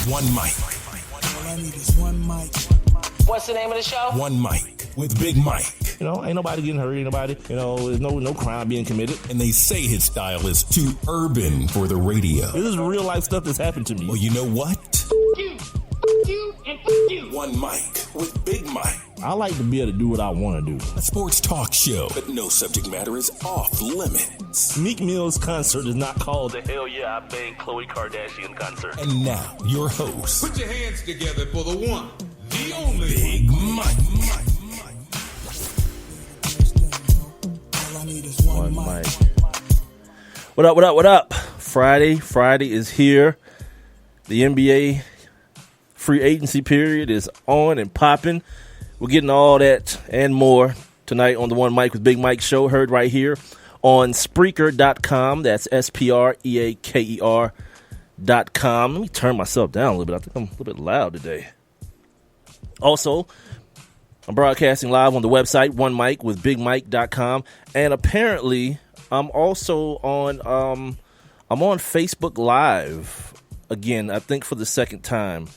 One mic. All I need is one mic. What's the name of the show? One mic with Big Mike. You know, ain't nobody getting hurt, ain't nobody, there's no crime being committed. And they say his style is too urban for the radio. This is real life stuff that's happened to me. Well, you know what? You, and you. One mic with Big Mike. I like to be able to do what I want to do. A sports talk show, but no subject matter is off limits. Meek Mill's concert is not called the Hell Yeah I Bang Khloe Kardashian concert. And now, your host, Put your hands together for the one, the only Big Mike. All I need is one mic. What up? Friday is here. The NBA free agency period is on and popping. We're getting all that and more tonight on the One Mic with Big Mike show, heard right here on Spreaker.com. That's Spreaker.com. Let me turn myself down a little bit. I think I'm a little bit loud today. Also, I'm broadcasting live on the website, One Mic with BigMike.com. And apparently, I'm also on Facebook Live again, I think for the second time.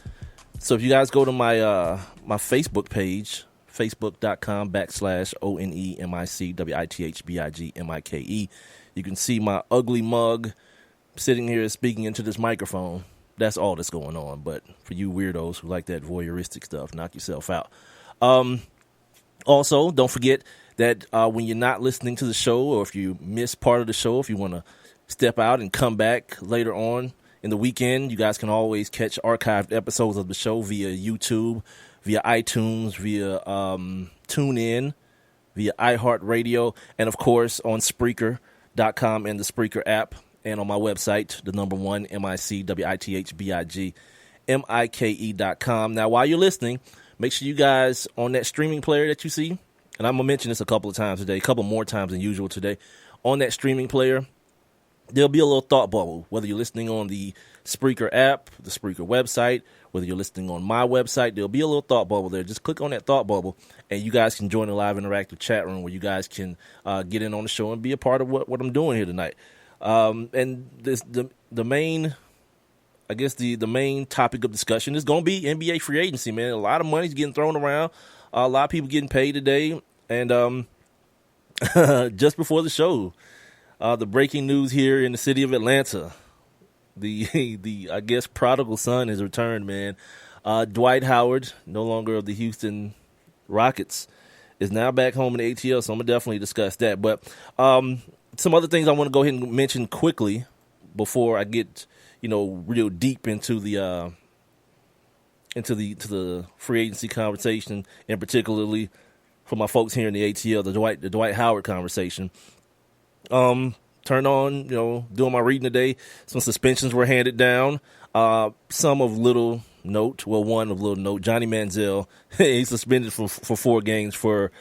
So if you guys go to my my Facebook page, facebook.com/ONEMICWITHBIGMIKE, you can see my ugly mug sitting here speaking into this microphone. That's all that's going on. But for you weirdos who like that voyeuristic stuff, knock yourself out. Also, don't forget that when you're not listening to the show, or if you miss part of the show, if you want to step out and come back later on in the weekend, you guys can always catch archived episodes of the show via YouTube, via iTunes, via TuneIn, via iHeartRadio, and of course on Spreaker.com and the Spreaker app, and on my website, the number one, MICWITHBIGMIKE.com. Now, while you're listening, make sure you guys on that streaming player that you see, and I'm going to mention this a couple of times today, a couple more times than usual today, on that streaming player, there'll be a little thought bubble, whether you're listening on the Spreaker app, the Spreaker website, whether you're listening on my website, there'll be a little thought bubble there. Just click on that thought bubble, and you guys can join the live interactive chat room where you guys can get in on the show and be a part of what I'm doing here tonight. And the main, I guess the main topic of discussion is going to be NBA free agency, man. A lot of money's getting thrown around. A lot of people getting paid today. And just before the show, the breaking news here in the city of Atlanta, the I guess prodigal son has returned, man. Dwight Howard, no longer of the Houston Rockets, is now back home in the ATL, so I'm going to definitely discuss that. But some other things I want to go ahead and mention quickly before I get, real deep into the free agency conversation, and particularly for my folks here in the ATL, the Dwight Howard conversation. Turned on, doing my reading today. Some suspensions were handed down. Some of little note. Well, one of little note. Johnny Manziel, he's suspended for 4 games for,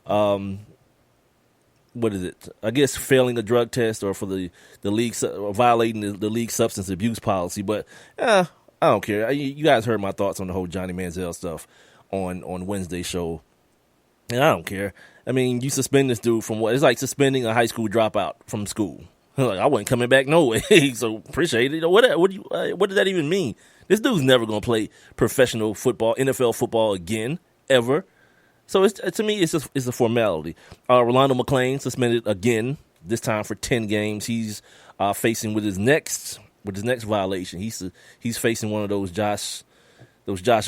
what is it? I guess failing a drug test, or for the league, or violating the league substance abuse policy. But I don't care. You guys heard my thoughts on the whole Johnny Manziel stuff on Wednesday's show. And I don't care. I mean, you suspend this dude from what? It's like suspending a high school dropout from school. Like, I wasn't coming back no way, so appreciate it. What does that even mean? This dude's never going to play professional football, NFL football again, ever. So to me, it's a formality. Rolando McClain suspended again, this time for 10 games. He's facing with his next violation. He's facing one of those Josh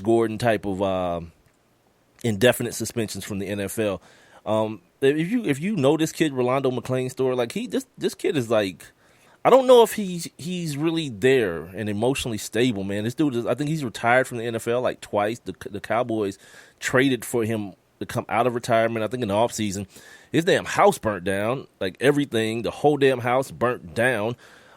Gordon type of indefinite suspensions from the NFL. If you know this kid, Rolando McClain's story, like this kid is like, I don't know if he's really there and emotionally stable, man. This dude I think he's retired from the NFL like twice. The Cowboys traded for him to come out of retirement, I think in the offseason. His damn house burnt down, like everything, the whole damn house burnt down.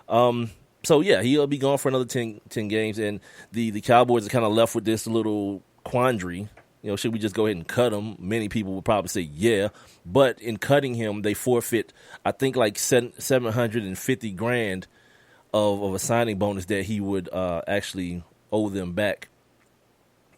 So yeah, he'll be gone for another 10 games, and the Cowboys are kind of left with this little quandary. Should we just go ahead and cut him? Many people would probably say yeah, but in cutting him, they forfeit, I think, like $750,000 of a signing bonus that he would actually owe them back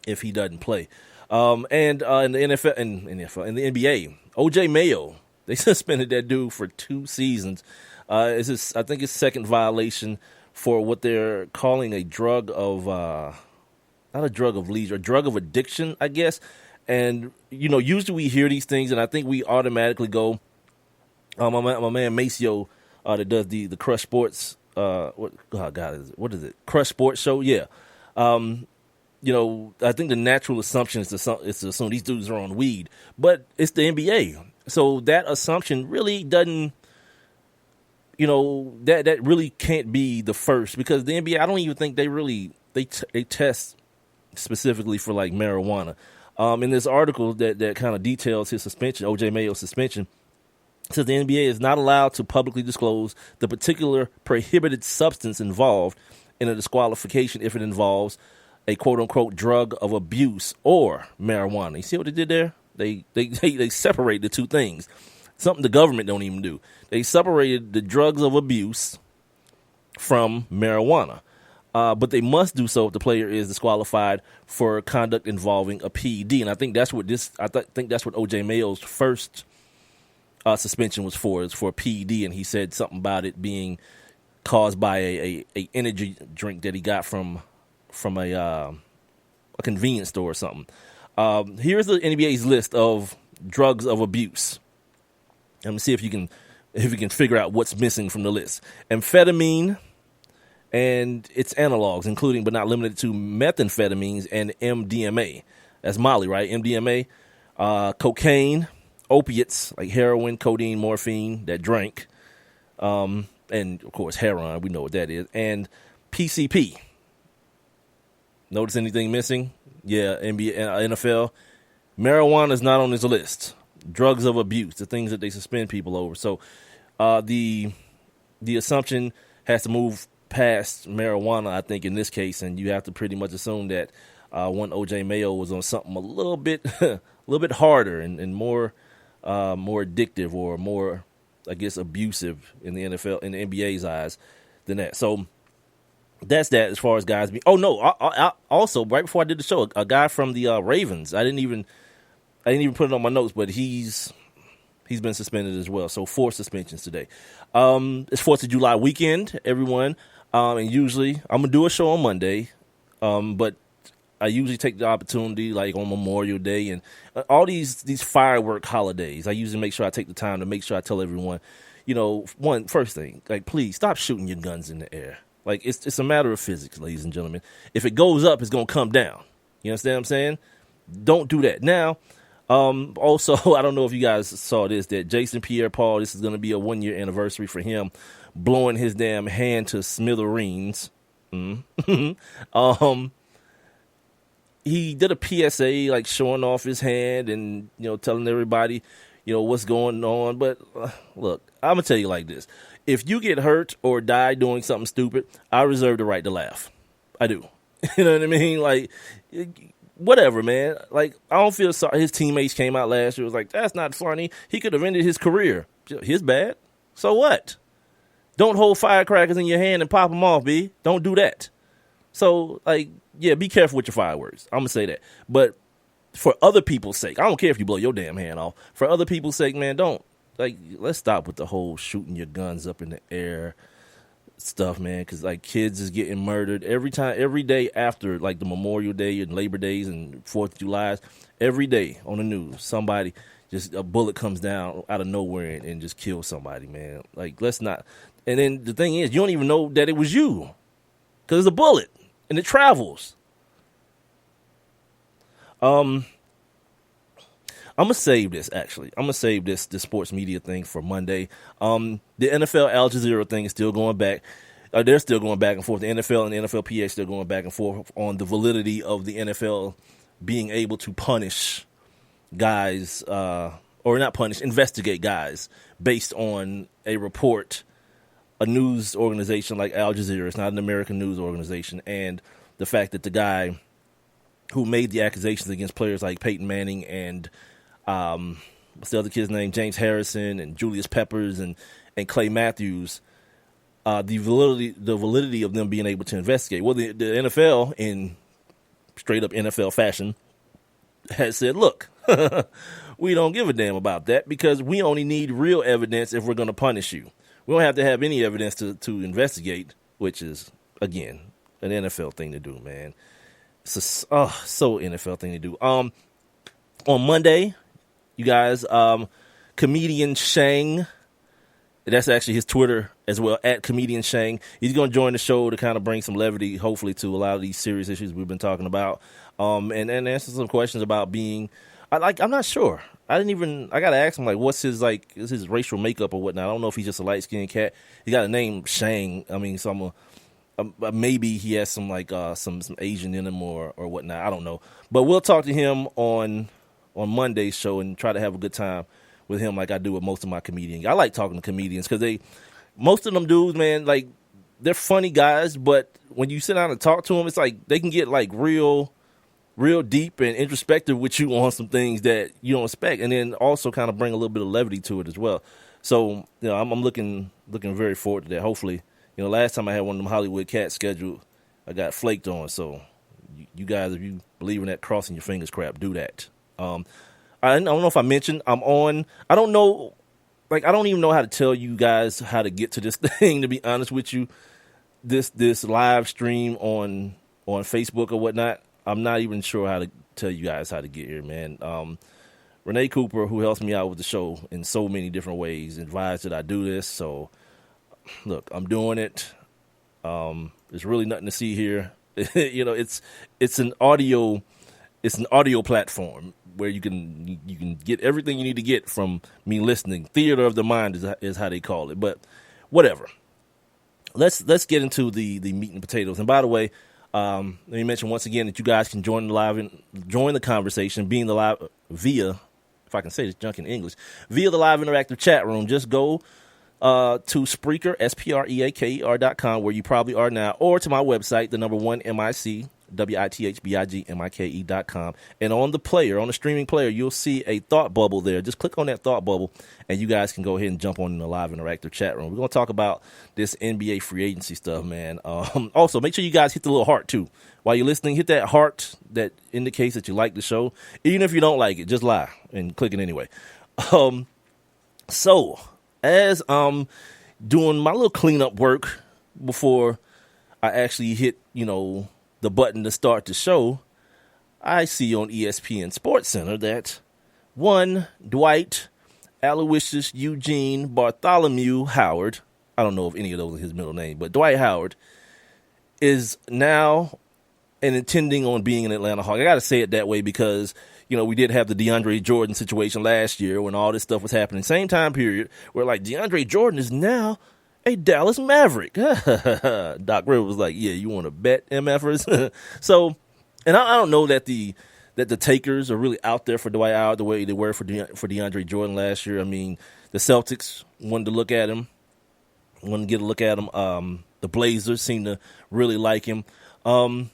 if he doesn't play. And in the NFL, in the NBA, O.J. Mayo, they suspended that dude for 2 seasons. I think his second violation for what they're calling a drug of not a drug of leisure, a drug of addiction, I guess. And, usually we hear these things and I think we automatically go, my man Maceo that does the Crush Sports, what is it? Crush Sports Show? Yeah. I think the natural assumption is to assume these dudes are on weed, but it's the NBA. So that assumption really doesn't, that really can't be the first, because the NBA, I don't even think they test specifically for like marijuana. In this article that kind of details his suspension, OJ Mayo's suspension, it says the NBA is not allowed to publicly disclose the particular prohibited substance involved in a disqualification if it involves a quote-unquote drug of abuse or marijuana. You see what they did there? They separate the two things. Something the government don't even do. They separated the drugs of abuse from marijuana. But they must do so if the player is disqualified for conduct involving a PED. And I think that's what that's what OJ Mayo's first suspension was for. It's for a PED, and he said something about it being caused by a energy drink that he got from a convenience store or something. Here's the NBA's list of drugs of abuse. Let me see if you can figure out what's missing from the list. Amphetamine and its analogs, including but not limited to methamphetamines and MDMA. That's Molly, right? MDMA, cocaine, opiates like heroin, codeine, morphine, that drink, and of course heroin. We know what that is, and PCP. Notice anything missing? Yeah, NBA, NFL. Marijuana is not on this list. Drugs of abuse, the things that they suspend people over. So the assumption has to move past marijuana, I think, in this case, and you have to pretty much assume that one OJ Mayo was on something a little bit harder and more addictive or more, I guess, abusive in the NFL, in the NBA's eyes than that. So that's that as far as guys being. Oh no! I also, right before I did the show, a guy from the Ravens. I didn't even put it on my notes, but he's been suspended as well. So 4 suspensions today. It's 4th of July weekend, everyone. And usually I'm gonna do a show on Monday, but I usually take the opportunity, like on Memorial Day and all these firework holidays. I usually make sure I take the time to make sure I tell everyone, first thing, like, please stop shooting your guns in the air. Like, it's a matter of physics, ladies and gentlemen. If it goes up, it's gonna come down. You understand what I'm saying? Don't do that. Now, also, I don't know if you guys saw this, that Jason Pierre-Paul, this is gonna be a 1-year anniversary for him blowing his damn hand to smithereens. He did a PSA, like showing off his hand and, telling everybody, what's going on. But look, I'm going to tell you like this. If you get hurt or die doing something stupid, I reserve the right to laugh. I do. You know what I mean? Like, whatever, man. Like, I don't feel sorry. His teammates came out last year. It was like, that's not funny. He could have ended his career. His bad. So what? Don't hold firecrackers in your hand and pop them off, B. Don't do that. So, like, yeah, be careful with your fireworks. I'm going to say that. But for other people's sake, I don't care if you blow your damn hand off. For other people's sake, man, don't. Like, let's stop with the whole shooting your guns up in the air stuff, man. Because, like, kids is getting murdered every day after, like, the Memorial Day and Labor Days and 4th of July. Every day on the news, somebody, just a bullet comes down out of nowhere and just kills somebody, man. Like, let's not. And then the thing is, you don't even know that it was you. Because it's a bullet. And it travels. I'm going to save this, actually. I'm going to save this sports media thing for Monday. The NFL Al Jazeera thing is still going back. They're still going back and forth. The NFL and the NFLPA are still going back and forth on the validity of the NFL being able to punish guys, or not punish, investigate guys based on a report. A news organization like Al Jazeera, it's not an American news organization, and the fact that the guy who made the accusations against players like Peyton Manning and what's the other kid's name, James Harrison and Julius Peppers and Clay Matthews, the validity of them being able to investigate. Well, the NFL, in straight up NFL fashion, has said, look, we don't give a damn about that because we only need real evidence if we're going to punish you. We don't have to have any evidence to investigate, which is, again, an NFL thing to do, man. It's so NFL thing to do. On Monday, you guys, comedian Shang, that's actually his Twitter as well, at comedian Shang. He's going to join the show to kind of bring some levity, hopefully, to a lot of these serious issues we've been talking about, and answer some questions about being. I'm not sure. I got to ask him, like, what's his, like, is his racial makeup or whatnot. I don't know if he's just a light-skinned cat. He got a name, Shang. I mean, so maybe he has some, like, some Asian in him or whatnot. I don't know. But we'll talk to him on Monday's show and try to have a good time with him like I do with most of my comedians. I like talking to comedians because most of them dudes, man, like, they're funny guys, but when you sit down and talk to them, it's like they can get, like, real deep and introspective with you on some things that you don't expect, and then also kind of bring a little bit of levity to it as well. So, you know, I'm looking very forward to that. Hopefully, you know, last time I had one of them Hollywood cats scheduled, I got flaked on. So, you guys, if you believe in that crossing your fingers crap, do that. I don't know if I mentioned I don't know, like, I don't even know how to tell you guys how to get to this thing, to be honest with you. This live stream on Facebook or whatnot. I'm not even sure how to tell you guys how to get here, man. Renee Cooper, who helps me out with the show in so many different ways, advised that I do this. So, look, I'm doing it. There's really nothing to see here. You know, it's an audio platform where you can get everything you need to get from me listening. Theater of the mind is how they call it. But whatever. Let's get into the meat and potatoes. And by the way, let me mention once again that you guys can join the conversation, being the live via, if I can say this junk in English, via the live interactive chat room. Just go to Spreaker, SPREAKER.com, where you probably are now, or to my website, the number 1 MIC, WITHBIGMIKE.com. And on the streaming player, you'll see a thought bubble there. Just click on that thought bubble, and you guys can go ahead and jump on in the live interactive chat room. We're going to talk about this NBA free agency stuff, man. Also, make sure you guys hit the little heart, too. While you're listening, hit that heart that indicates that you like the show. Even if you don't like it, just lie and click it anyway. So, as I'm doing my little cleanup work before I actually hit, you know, the button to start the show, I see on ESPN Sports Center that one Dwight Aloysius Eugene Bartholomew Howard, I don't know if any of those are his middle name, but Dwight Howard is now and intending on being an Atlanta Hawk. I got to say it that way because, you know, we did have the DeAndre Jordan situation last year when all this stuff was happening. Same time period where, like, DeAndre Jordan is now a Dallas Maverick. Doc Rivers was like, yeah, you want to bet MFers? So, and I don't know that the takers are really out there for Dwight Howard the way they were for DeAndre Jordan last year. I mean, the Celtics wanted to get a look at him. The Blazers seem to really like him. But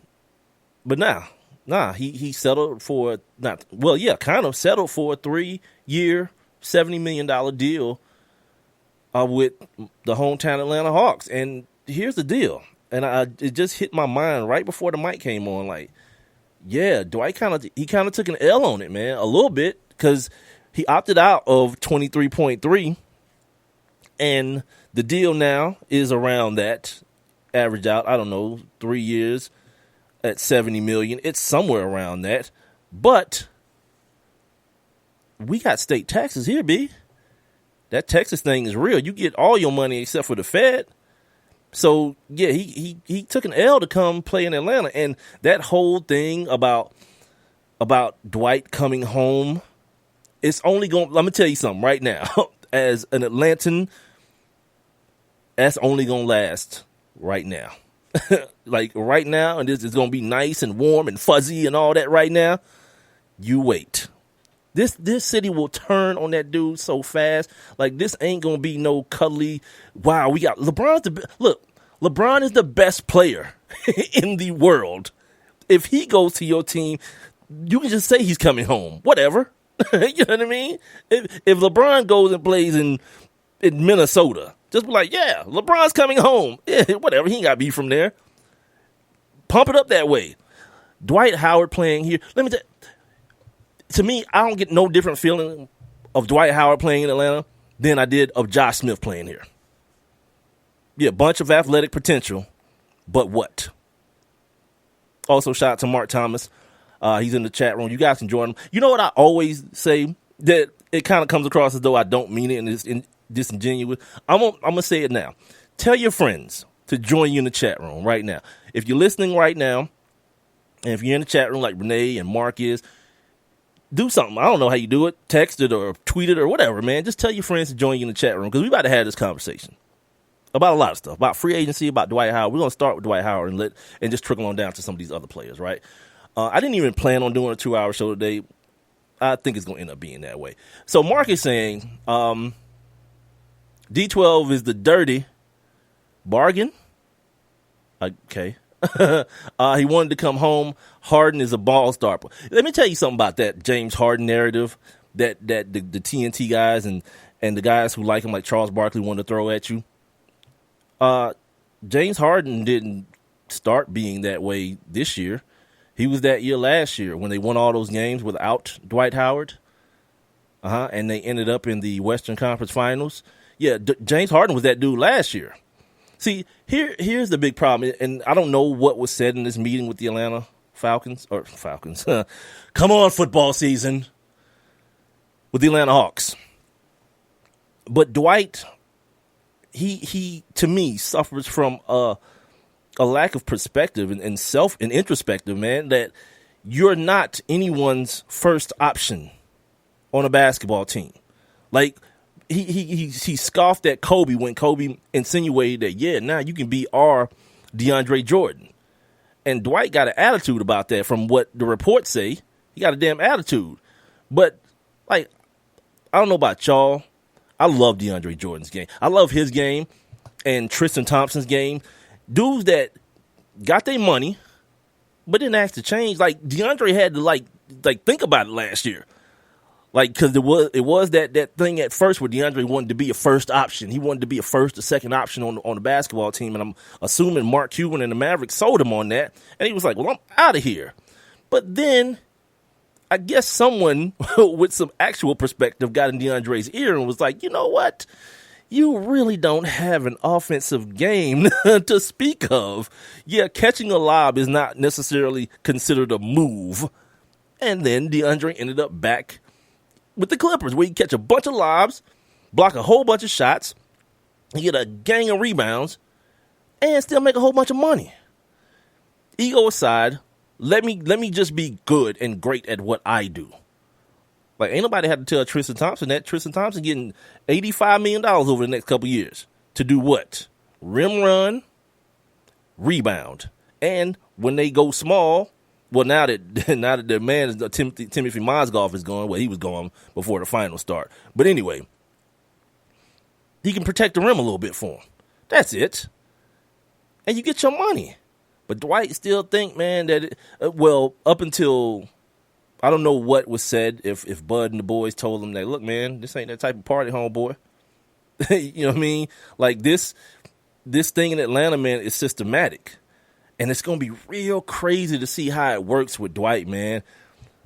he settled for settled for a 3-year, $70 million deal with the hometown Atlanta Hawks. And here's the deal. And it just hit my mind right before the mic came on. Like, yeah, Dwight kind of took an L on it, man, a little bit, because he opted out of 23.3, and the deal now is around that, average out, I don't know, 3 years at $70 million. It's somewhere around that, but we got state taxes here, B. That Texas thing is real. You get all your money except for the Fed. So, yeah, he took an L to come play in Atlanta. And that whole thing about Dwight coming home, it's only going, let me tell you something right now. As an Atlantan, that's only going to last right now. Like right now, and this is going to be nice and warm and fuzzy and all that right now. You wait. This city will turn on that dude so fast. Like, this ain't going to be no cuddly, wow, we got LeBron. Look, LeBron is the best player in the world. If he goes to your team, you can just say he's coming home. Whatever. You know what I mean? If LeBron goes and plays in Minnesota, just be like, yeah, LeBron's coming home. Yeah, whatever. He ain't got to be from there. Pump it up that way. Dwight Howard playing here. Let me tell you. To me, I don't get no different feeling of Dwight Howard playing in Atlanta than I did of Josh Smith playing here. Yeah, bunch of athletic potential, but what? Also, shout out to Mark Thomas. He's in the chat room. You guys can join him. You know what I always say that it kind of comes across as though I don't mean it and it's disingenuous. I'm gonna say it now. Tell your friends to join you in the chat room right now. If you're listening right now, and if you're in the chat room like Renee and Mark is, do something. I don't know how you do it. Text it or tweet it or whatever, man. Just tell your friends to join you in the chat room because we about to have this conversation about a lot of stuff, about free agency, about Dwight Howard. We're going to start with Dwight Howard and just trickle on down to some of these other players, right? I didn't even plan on doing a 2-hour show today. I think it's going to end up being that way. So Mark is saying D12 is the dirty bargain. Okay. He wanted to come home. Harden is a ball star. Let me tell you something about that James Harden narrative that the TNT guys and the guys who like him, like Charles Barkley, wanted to throw at you. James Harden didn't start being that way this year. He was that year last year when they won all those games without Dwight Howard. And they ended up in the Western Conference Finals. Yeah, James Harden was that dude last year. See, here's the big problem, and I don't know what was said in this meeting with the Atlanta Falcons. Come on, football season. With the Atlanta Hawks. But Dwight, he to me, suffers from a lack of perspective and introspective, man, that you're not anyone's first option on a basketball team. Like, he scoffed at Kobe when Kobe insinuated that, yeah, now you can be our DeAndre Jordan. And Dwight got an attitude about that from what the reports say. He got a damn attitude. But, like, I don't know about y'all. I love DeAndre Jordan's game. I love his game and Tristan Thompson's game. Dudes that got their money, but didn't ask to change. Like, DeAndre had to, like think about it last year. Like, because it was that thing at first where DeAndre wanted to be a first option. He wanted to be a first or second option on the basketball team, and I'm assuming Mark Cuban and the Mavericks sold him on that. And he was like, well, I'm out of here. But then I guess someone with some actual perspective got in DeAndre's ear and was like, you know what? You really don't have an offensive game to speak of. Yeah, catching a lob is not necessarily considered a move. And then DeAndre ended up back with the Clippers, where he catch a bunch of lobs, block a whole bunch of shots, he get a gang of rebounds, and still make a whole bunch of money. Ego aside, let me just be good and great at what I do. Like, ain't nobody had to tell Tristan Thompson that. Tristan Thompson getting $85 million over the next couple years to do what? Rim run, rebound. And when they go small, well, now that the man is Timothy Mozgov is gone, well, he was gone before the final start. But anyway, he can protect the rim a little bit for him. That's it. And you get your money. But Dwight still think, man, that up until I don't know what was said, if Bud and the boys told him that, look, man, this ain't that type of party, homeboy. You know what I mean? Like, this thing in Atlanta, man, is systematic. And it's going to be real crazy to see how it works with Dwight, man.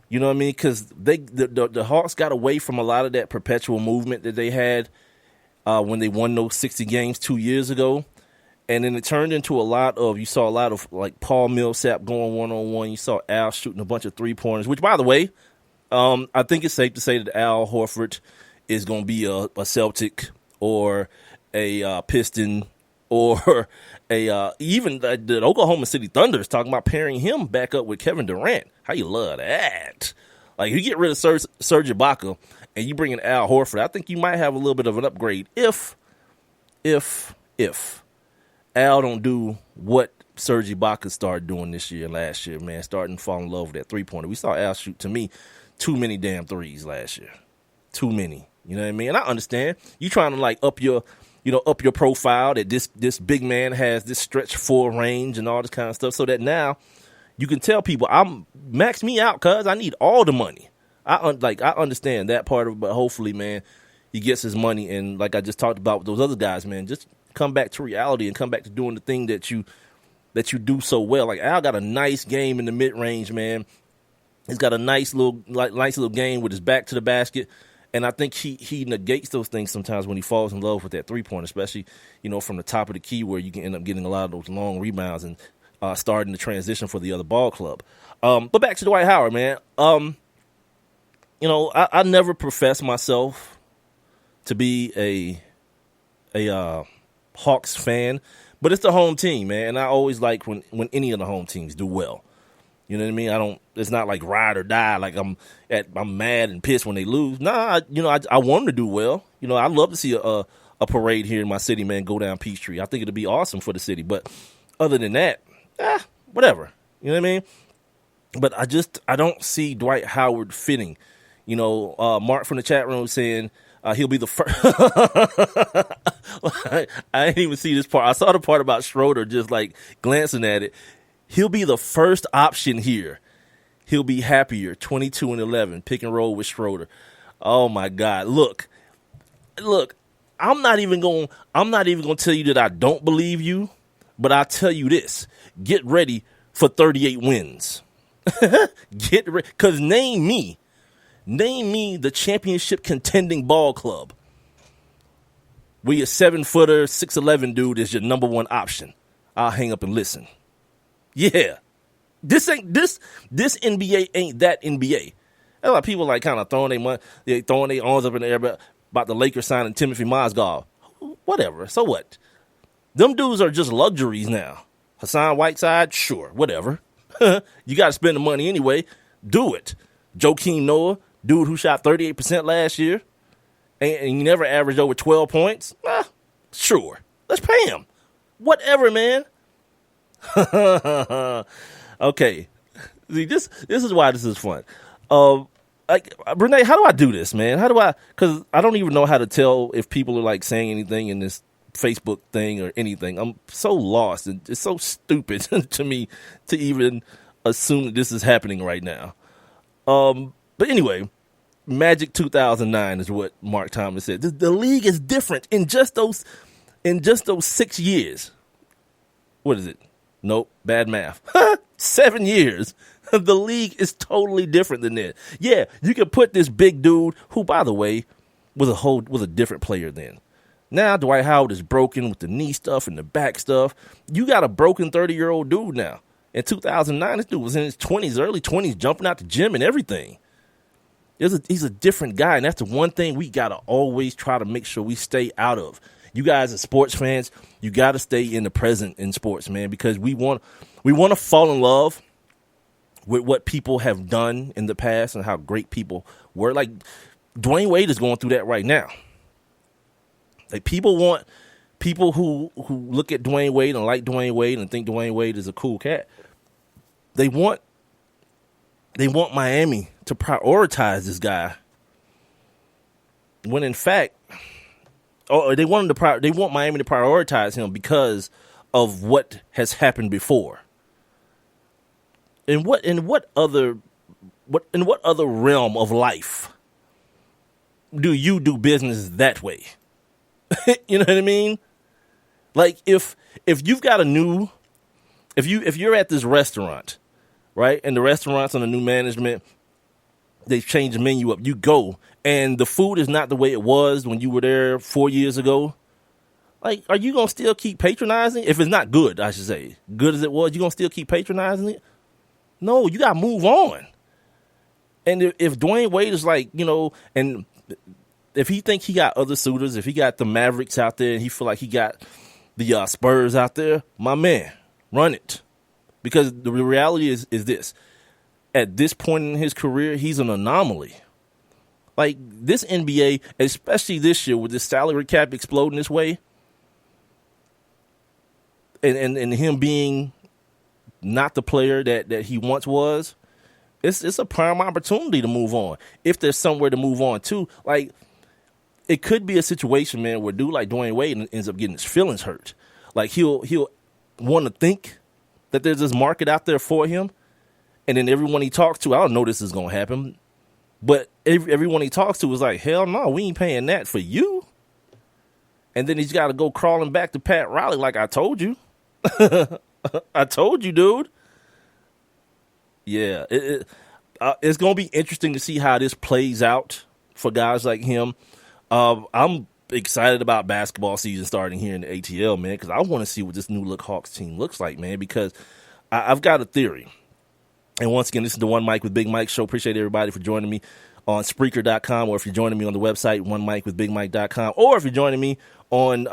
You know what I mean? Because the Hawks got away from a lot of that perpetual movement that they had when they won those 60 games 2 years ago. And then it turned into you saw a lot of like Paul Millsap going one-on-one. You saw Al shooting a bunch of three-pointers, which, by the way, I think it's safe to say that Al Horford is going to be a Celtic or a Piston or even the Oklahoma City Thunder is talking about pairing him back up with Kevin Durant. How you love that? Like, you get rid of Serge Ibaka and you bring in Al Horford, I think you might have a little bit of an upgrade if Al don't do what Serge Ibaka started doing this year and last year, man, starting to fall in love with that three-pointer. We saw Al shoot, to me, too many damn threes last year. Too many. You know what I mean? And I understand. You trying to, like, up your profile that this big man has this stretch full range and all this kind of stuff so that now you can tell people, max me out, cuz I need all the money. I understand that part of it, but hopefully, man, he gets his money. And like I just talked about with those other guys, man, just come back to reality and come back to doing the thing that you do so well. Like, Al got a nice game in the mid-range, man. He's got a nice little game with his back to the basket. And I think he negates those things sometimes when he falls in love with that three-pointer, especially, from the top of the key where you can end up getting a lot of those long rebounds and starting the transition for the other ball club. But back to Dwight Howard, man. I never professed myself to be a Hawks fan, but it's the home team, man. And I always like when any of the home teams do well. You know what I mean? It's not like ride or die. Like I'm mad and pissed when they lose. Nah, I want them to do well. I'd love to see a parade here in my city, man, go down Peachtree. I think it'd be awesome for the city. But other than that, whatever. You know what I mean? But I don't see Dwight Howard fitting. Mark from the chat room saying he'll be the first. I didn't even see this part. I saw the part about Schroeder just like glancing at it. He'll be the first option here. He'll be happier. 22-11, pick and roll with Schroeder. Oh my God! Look. I'm not even going to tell you that I don't believe you, but I'll tell you this: get ready for 38 wins. Get ready, because name me the championship contending ball club where your 7-footer, 6'11" dude is your number one option. I'll hang up and listen. Yeah, this NBA ain't that NBA. A lot of people like kind of throwing their arms up in the air about the Lakers signing Timothy Mozgov. Whatever. So what? Them dudes are just luxuries now. Hassan Whiteside, sure, whatever. You got to spend the money anyway. Do it. Joakim Noah, dude who shot 38% last year, and he never averaged over 12 points. Sure, let's pay him. Whatever, man. Okay. See, this is why this is fun. Renee, how do I do this, man? Because I don't even know how to tell if people are like saying anything in this Facebook thing or anything. I'm so lost, and it's so stupid to me to even assume that this is happening right now. But anyway, Magic 2009 is what Mark Thomas said. The league is different in just those 6 years. What is it? Nope, bad math. 7 years. The league is totally different than that. Yeah, you can put this big dude, who, by the way, was a different player then. Now Dwight Howard is broken with the knee stuff and the back stuff. You got a broken 30-year-old dude now. In 2009, this dude was in his 20s, early 20s, jumping out the gym and everything. He's a different guy, and that's the one thing we got to always try to make sure we stay out of. You guys as sports fans, you got to stay in the present in sports, man, because we want to fall in love with what people have done in the past and how great people were. Like, Dwayne Wade is going through that right now. Like, people who look at Dwayne Wade and like Dwayne Wade and think Dwayne Wade is a cool cat. They want Miami to prioritize this guy, when in fact, they want Miami to prioritize him because of what has happened before. In what other realm of life do you do business that way? You know what I mean? Like, if you've got if you're at this restaurant, right, and the restaurant's on a new management, they've changed the menu up. You go, and the food is not the way it was when you were there 4 years ago. Like, are you gonna still keep patronizing? If it's not good, I should say, good as it was, you gonna still keep patronizing it? No, you gotta move on. And if Dwayne Wade is like, and if he think he got other suitors, if he got the Mavericks out there and he feel like he got the Spurs out there, my man, run it. Because the reality is this. At this point in his career, he's an anomaly. Like, this NBA, especially this year with this salary cap exploding this way, and him being not the player that he once was, it's a prime opportunity to move on. If there's somewhere to move on to, like, it could be a situation, man, where a dude like Dwayne Wade ends up getting his feelings hurt. Like, he'll want to think that there's this market out there for him, and then everyone he talks to, I don't know this is going to happen, but everyone he talks to is like, hell no, we ain't paying that for you. And then he's got to go crawling back to Pat Riley like, I told you. I told you, dude. Yeah, it's going to be interesting to see how this plays out for guys like him. I'm excited about basketball season starting here in the ATL, man, because I want to see what this new look Hawks team looks like, man, because I've got a theory. And once again, this is the One Mic with Big Mike show. Appreciate everybody for joining me on Spreaker.com, or if you're joining me on the website, OneMicWithBigMike.com, or if you're joining me on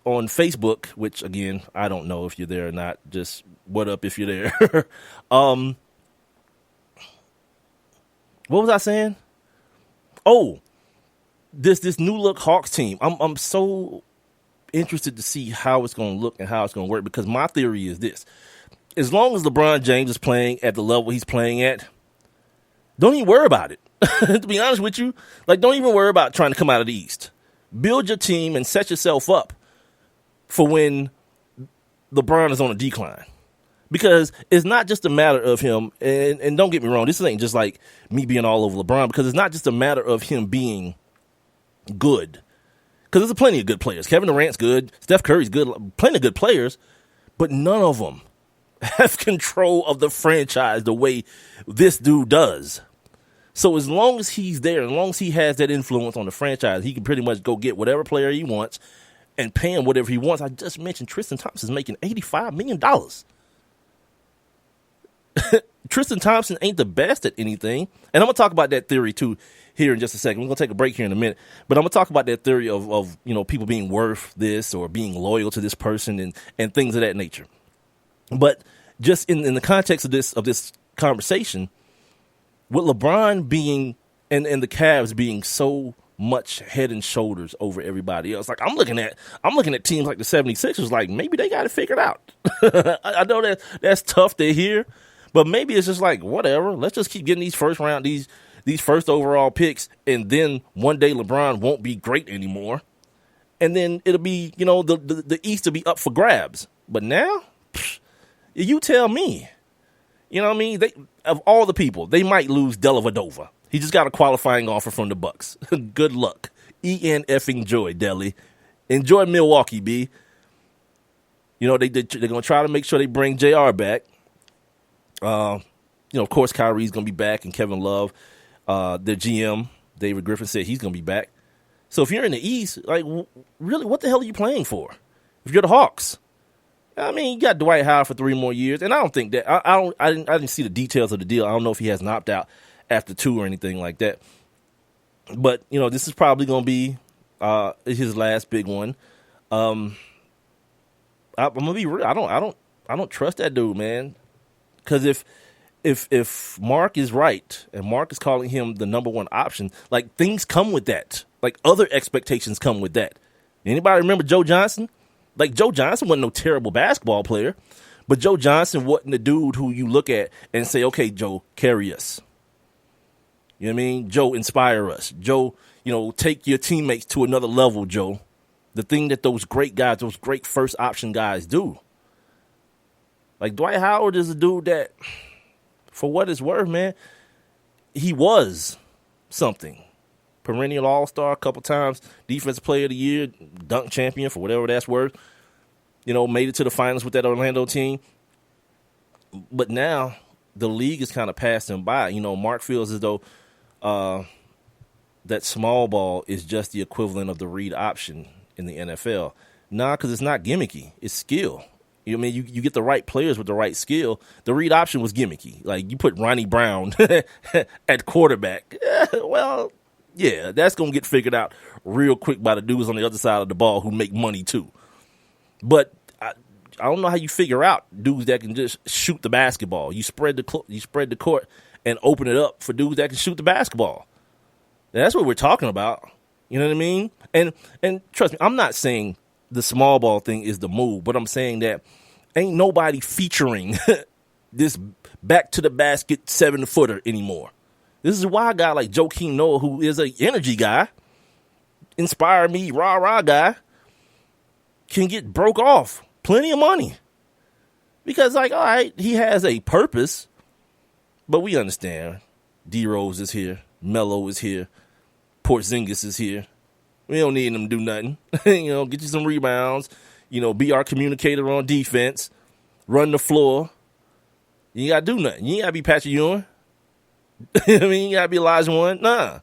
Facebook, which, again, I don't know if you're there or not. Just what up if you're there. What was I saying? Oh, this new look Hawks team. I'm so interested to see how it's going to look and how it's going to work, because my theory is this. As long as LeBron James is playing at the level he's playing at, don't even worry about it. To be honest with you, like, don't even worry about trying to come out of the East. Build your team and set yourself up for when LeBron is on a decline. Because it's not just a matter of him, and don't get me wrong, this ain't just like me being all over LeBron, because it's not just a matter of him being good. Because there's plenty of good players. Kevin Durant's good. Steph Curry's good. Plenty of good players. But none of them have control of the franchise the way this dude does. So as long as he's there, as long as he has that influence on the franchise, he can pretty much go get whatever player he wants and pay him whatever he wants. I just mentioned Tristan Thompson is making $85 million. Tristan Thompson ain't the best at anything. And I'm going to talk about that theory, too, here in just a second. We're going to take a break here in a minute. But I'm going to talk about that theory of people being worth this or being loyal to this person and things of that nature. But just in the context of this conversation, with LeBron being and the Cavs being so much head and shoulders over everybody else, like I'm looking at teams like the 76ers, like maybe they got it figured out. I know that's tough to hear, but maybe it's just like, whatever. Let's just keep getting these first round, these first overall picks, and then one day LeBron won't be great anymore, and then it'll be the East will be up for grabs. But now, you tell me. You know what I mean? Of all the people, they might lose Dellavedova. He just got a qualifying offer from the Bucks. Good luck. effing joy, Delly. Enjoy Milwaukee, B. They're going to try to make sure they bring JR back. Of course, Kyrie's going to be back, and Kevin Love, their GM, David Griffin, said he's going to be back. So if you're in the East, like, really, what the hell are you playing for? If you're the Hawks. I mean, you got Dwight Howard for 3 more years, and I don't think that I didn't see the details of the deal. I don't know if he has an opt-out after 2 or anything like that. But this is probably going to be his last big one. I'm gonna be real. I don't trust that dude, man. Because if Mark is right and Mark is calling him the number 1 option, like, things come with that. Like, other expectations come with that. Anybody remember Joe Johnson? Like, Joe Johnson wasn't no terrible basketball player, but Joe Johnson wasn't the dude who you look at and say, okay, Joe, carry us. You know what I mean? Joe, inspire us. Joe, take your teammates to another level, Joe. The thing that those great guys, those great first option guys do. Like, Dwight Howard is a dude that, for what it's worth, man, he was something. Perennial All-Star a couple times, Defensive Player of the Year, dunk champion for whatever that's worth. Made it to the finals with that Orlando team. But now the league is kind of passing him by. Mark feels as though that small ball is just the equivalent of the read option in the NFL. Nah, because it's not gimmicky. It's skill. You get the right players with the right skill. The read option was gimmicky. Like, you put Ronnie Brown at quarterback. Well, yeah, that's going to get figured out real quick by the dudes on the other side of the ball who make money too. But I don't know how you figure out dudes that can just shoot the basketball. You spread the court and open it up for dudes that can shoot the basketball. That's what we're talking about. You know what I mean? And trust me, I'm not saying the small ball thing is the move, but I'm saying that ain't nobody featuring this back to the basket 7-footer anymore. This is why a guy like Joakim Noah, who is an energy guy, inspire me, rah-rah guy, can get broke off plenty of money. Because, like, all right, he has a purpose, but we understand. D-Rose is here. Melo is here. Porzingis is here. We don't need him to do nothing. Get you some rebounds. Be our communicator on defense. Run the floor. You ain't got to do nothing. You ain't got to be Patrick Ewing. You ain't got to be Elijah One. Nah.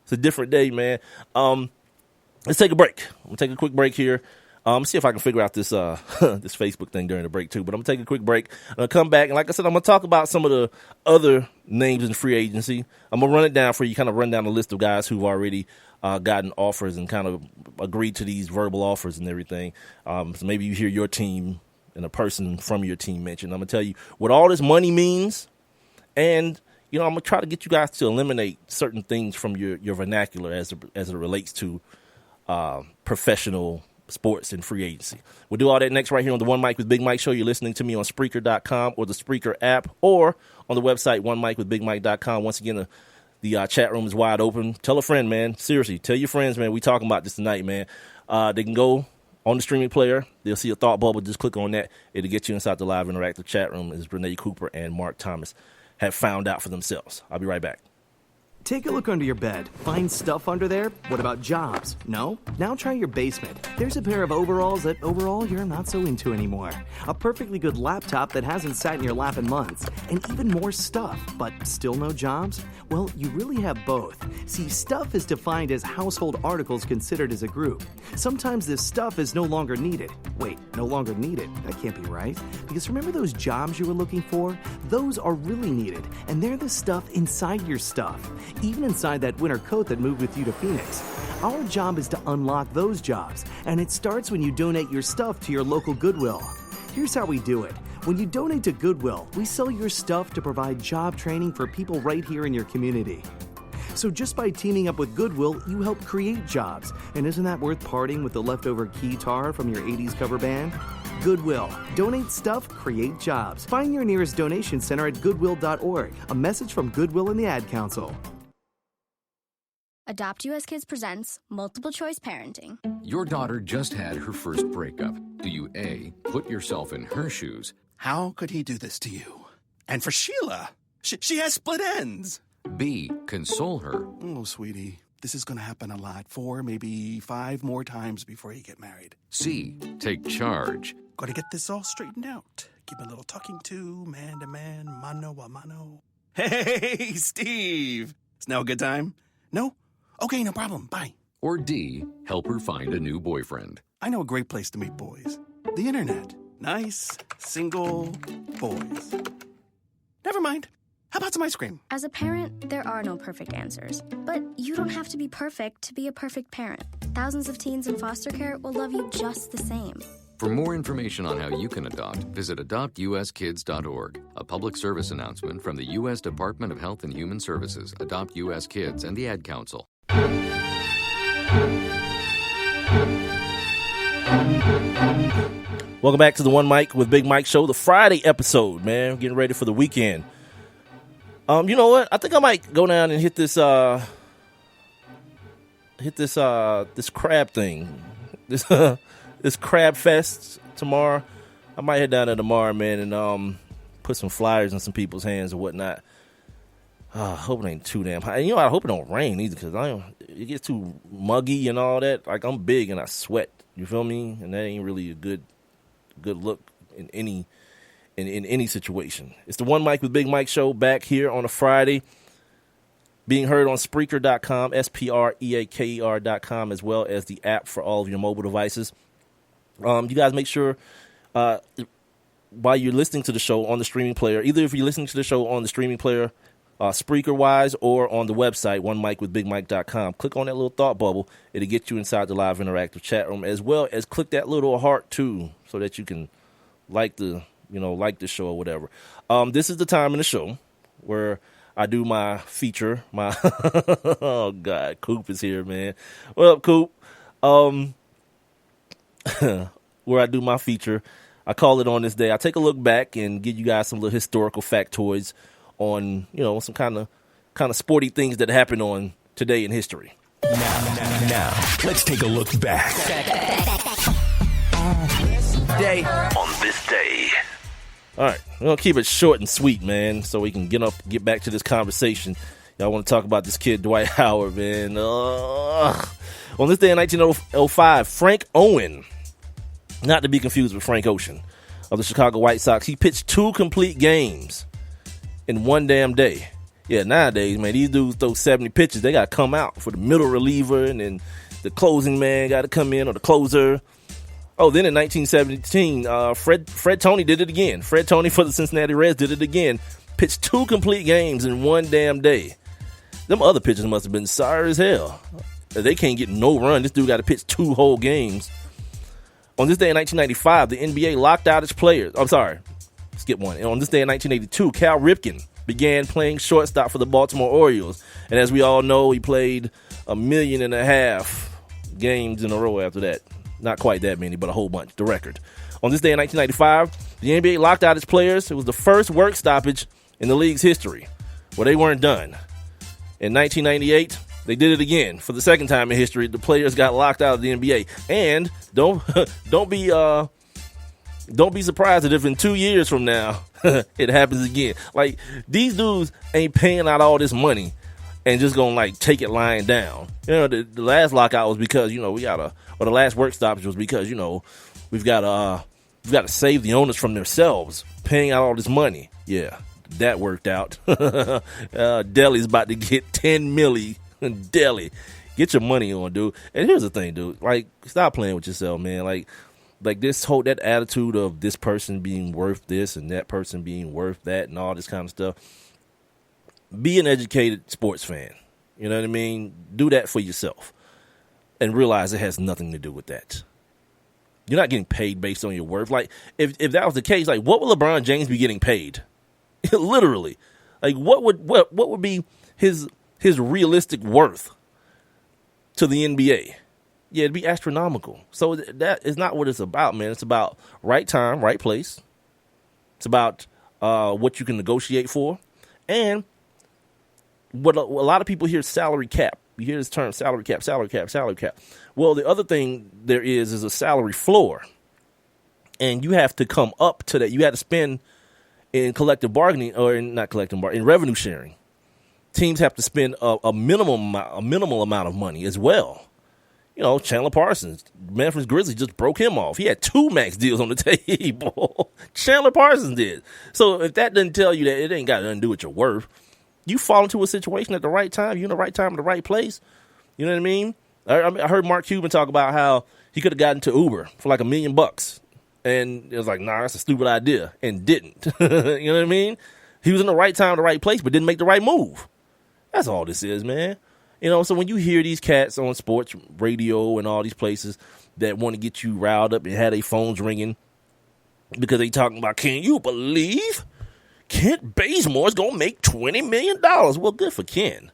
It's a different day, man. Let's take a break. I'm going to take a quick break here. See if I can figure out this this Facebook thing during the break too. But I'm gonna take a quick break. I'm gonna come back, and like I said, I'm gonna talk about some of the other names in free agency. I'm gonna run it down for you, kind of run down the list of guys who've already gotten offers and kind of agreed to these verbal offers and everything. So maybe you hear your team and a person from your team mentioned. I'm gonna tell you what all this money means, and I'm gonna try to get you guys to eliminate certain things from your vernacular as it relates to professional sports and free agency. We'll do all that next right here on the One Mic with Big Mike show. You're listening to me on Spreaker.com or the Spreaker app, or on the website onemicwithbigmike.com. Once again, the chat room is wide open. Tell a friend, man. Seriously, tell your friends, man. We talking about this tonight, man. They can go on the streaming player. They'll see a thought bubble. Just click on that. It'll get you inside the live interactive chat room, as Renee Cooper and Mark Thomas have found out for themselves. I'll be right back. Take a look under your bed. Find stuff under there? What about jobs? No? Now try your basement. There's a pair of overalls that overall you're not so into anymore. A perfectly good laptop that hasn't sat in your lap in months. And even more stuff, but still no jobs? Well, you really have both. See, stuff is defined as household articles considered as a group. Sometimes this stuff is no longer needed. Wait, no longer needed? That can't be right. Because remember those jobs you were looking for? Those are really needed, and they're the stuff inside your stuff. Even inside that winter coat that moved with you to Phoenix. Our job is to unlock those jobs, and it starts when you donate your stuff to your local Goodwill. Here's how we do it. When you donate to Goodwill, we sell your stuff to provide job training for people right here in your community. So just by teaming up with Goodwill, you help create jobs. And isn't that worth parting with the leftover keytar from your 80s cover band? Goodwill. Donate stuff, create jobs. Find your nearest donation center at goodwill.org. A message from Goodwill and the Ad Council. Adopt US Kids presents Multiple Choice Parenting. Your daughter just had her first breakup. Do you A, put yourself in her shoes? How could he do this to you? And for Sheila, she has split ends. B, console her? Oh, sweetie, this is going to happen a lot. 4, maybe 5 more times before you get married. C, take charge? Got to get this all straightened out. Give a little talking to, man, mano a mano. Hey, Steve! Is now a good time? No? Okay, no problem. Bye. Or D, help her find a new boyfriend? I know a great place to meet boys. The internet. Nice, single boys. Never mind. How about some ice cream? As a parent, there are no perfect answers. But you don't have to be perfect to be a perfect parent. Thousands of teens in foster care will love you just the same. For more information on how you can adopt, visit adoptuskids.org. A public service announcement from the U.S. Department of Health and Human Services, Adopt U.S. Kids, and the Ad Council. Welcome back to the One Mic with Big Mike show, the Friday episode, man. We're getting ready for the weekend. You know what? I think I might go down and hit this crab thing. This crab fest tomorrow. I might head down there tomorrow, man, and put some flyers in some people's hands or whatnot. I hope it ain't too damn hot. And, I hope it don't rain either, because it gets too muggy and all that. Like, I'm big and I sweat. You feel me? And that ain't really a good look in any situation. It's the One Mic with Big Mike show, back here on a Friday, being heard on Spreaker.com, Spreaker.com, as well as the app for all of your mobile devices. You guys make sure while you're listening to the show on the streaming player, either if you're listening to the show on the streaming player, Spreaker-wise, or on the website, onemicwithbigmike.com, click on that little thought bubble. It'll get you inside the live interactive chat room, as well as click that little heart, too, so that you can like the show or whatever. This is the time in the show where I do my feature. Oh, God, Coop is here, man. What up, Coop? Where I do my feature. I call it On This Day. I take a look back and give you guys some little historical factoids on, some kind of sporty things that happened on today in history. Now, let's take a look back. On this day. All right, we're going to keep it short and sweet, man, so we can get back to this conversation. Y'all want to talk about this kid, Dwight Howard, man. On this day in 1905, Frank Owen, not to be confused with Frank Ocean, of the Chicago White Sox, he pitched 2 complete games in one damn day. Yeah, nowadays, man, these dudes throw 70 pitches. They got to come out for the middle reliever, and then the closing man got to come in, or the closer. Oh, then in 1917, Fred Toney did it again. Fred Toney for the Cincinnati Reds did it again. Pitched 2 complete games in one damn day. Them other pitchers must have been sorry as hell. They can't get no run. This dude got to pitch 2 whole games. On this day in 1995, the NBA locked out its players. I'm sorry, skip one. And on this day in 1982, Cal Ripken began playing shortstop for the Baltimore Orioles. And as we all know, he played 1.5 million games in a row after that. Not quite that many, but a whole bunch, the record. On this day in 1995, the NBA locked out its players. It was the first work stoppage in the league's history where they weren't done. In 1998, they did it again. For the second time in history, the players got locked out of the NBA. And don't be surprised if in 2 years from now it happens again. Like, these dudes ain't paying out all this money and just gonna like take it lying down. You know, the last lockout was because, you know, the last work stoppage was because, you know, we've got to save the owners from themselves paying out all this money. Yeah, that worked out. Delhi's about to get $10 million. Delhi, get your money on, dude. And here's the thing, dude. Like, stop playing with yourself, man. Like that attitude of this person being worth this and that person being worth that and all this kind of stuff. Be an educated sports fan. You know what I mean? Do that for yourself and realize it has nothing to do with that. You're not getting paid based on your worth. Like, if that was the case, like, what would LeBron James be getting paid? Literally. Like, what would be his realistic worth to the NBA? Yeah, it'd be astronomical. So that is not what it's about, man. It's about right time, right place. It's about what you can negotiate for. And what a lot of people hear salary cap. You hear this term salary cap. Well, the other thing there is a salary floor. And you have to come up to that. You have to spend in collective bargaining, or not collective bargaining, in revenue sharing. Teams have to spend a minimal amount of money as well. You know, Chandler Parsons, Memphis Grizzlies just broke him off. He had 2 max deals on the table. Chandler Parsons did. So if that doesn't tell you that it ain't got nothing to do with your worth, you fall into a situation at the right time. You're in the right time in the right place. You know what I mean? I heard Mark Cuban talk about how he could have gotten to Uber for like $1 million. And it was like, nah, that's a stupid idea. And didn't. You know what I mean? He was in the right time, in the right place, but didn't make the right move. That's all this is, man. You know, so when you hear these cats on sports radio and all these places that want to get you riled up and have their phones ringing because they talking about, can you believe Kent Bazemore is going to make $20 million? Well, good for Ken.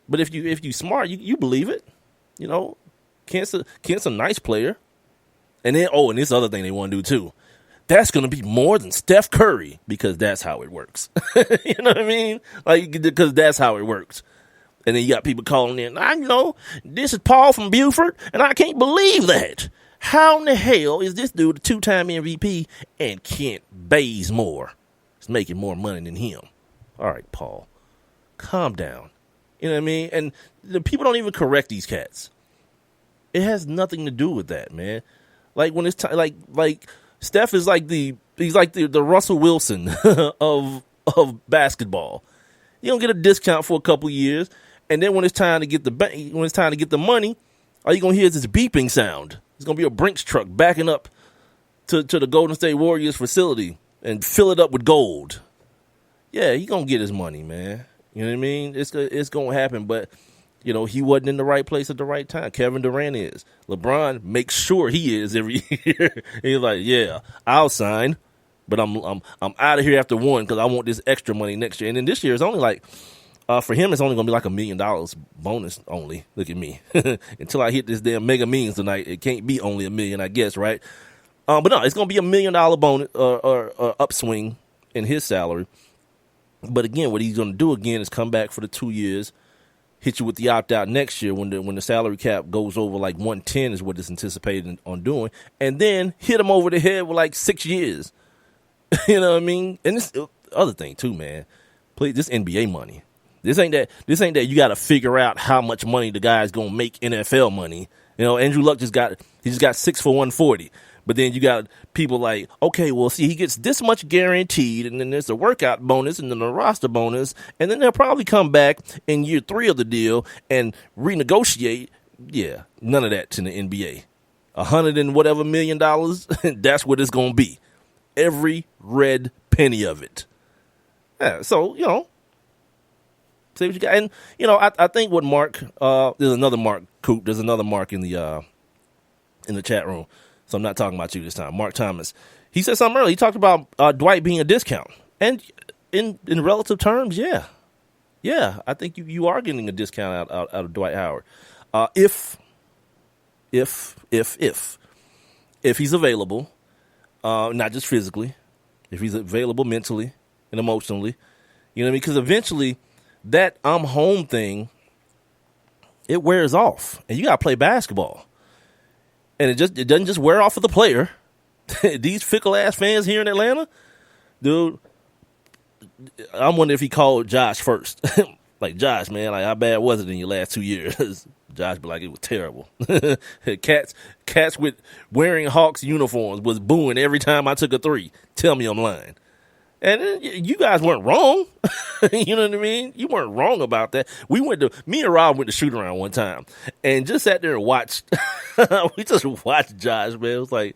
But if you smart, you believe it. You know, Kent's a nice player. And then, and this other thing they want to do too. That's going to be more than Steph Curry because that's how it works. You know what I mean? Like, because that's how it works. And then you got people calling in, I know, this is Paul from Buford, and I can't believe that. How in the hell is this dude a 2-time MVP and Kent Bazemore is making more money than him? All right, Paul, calm down. You know what I mean? And the people don't even correct these cats. It has nothing to do with that, man. Like, when it's time, like Steph is like the Russell Wilson of basketball. You don't get a discount for a couple years. And then when it's time to get the money, all you're gonna hear is this beeping sound. It's gonna be a Brinks truck backing up to the Golden State Warriors facility and fill it up with gold. Yeah, he gonna get his money, man. You know what I mean? It's gonna happen, but you know, he wasn't in the right place at the right time. Kevin Durant is. LeBron makes sure he is every year. He's like, yeah, I'll sign, but I'm out of here after 1 because I want this extra money next year. And then this year it's only like. For him, it's only going to be like $1 million bonus only. Look at me. Until I hit this damn Mega Millions tonight, it can't be only $1 million, I guess, right? But no, it's going to be $1 million bonus or upswing in his salary. But again, what he's going to do again is come back for the 2 years, hit you with the opt-out next year when the salary cap goes over like 110 is what it's anticipated on doing, and then hit him over the head with like 6 years. You know what I mean? And this other thing too, man. Please, this NBA money. This ain't that you got to figure out how much money the guy's going to make NFL money. You know, Andrew Luck just got 6 for 140. But then you got people like, okay, well, see, he gets this much guaranteed, and then there's a workout bonus, and then a roster bonus, and then they'll probably come back in year 3 of the deal and renegotiate. Yeah, none of that to the NBA. $100 and whatever $million, that's what it's going to be. Every red penny of it. Yeah, so, see what you got. And, I think what Mark, there's another Mark Coop, there's another Mark in the chat room. So I'm not talking about you this time. Mark Thomas. He said something earlier. He talked about Dwight being a discount. And in relative terms, yeah. Yeah, I think you are getting a discount out of Dwight Howard. If he's available, not just physically, if he's available mentally and emotionally, you know what I mean? Because eventually that I'm home thing, it wears off, and you got to play basketball. And it doesn't just wear off of the player. These fickle ass fans here in Atlanta, dude. I'm wondering if he called Josh first. Like, Josh, man, like, how bad was it in your last 2 years? Josh be like, it was terrible. Cats with wearing Hawks uniforms was booing every time I took a three. Tell me I'm lying. And you guys weren't wrong. You know what I mean? You weren't wrong about that. Me and Rob went to shoot around one time and just sat there and watched. We just watched Josh, man.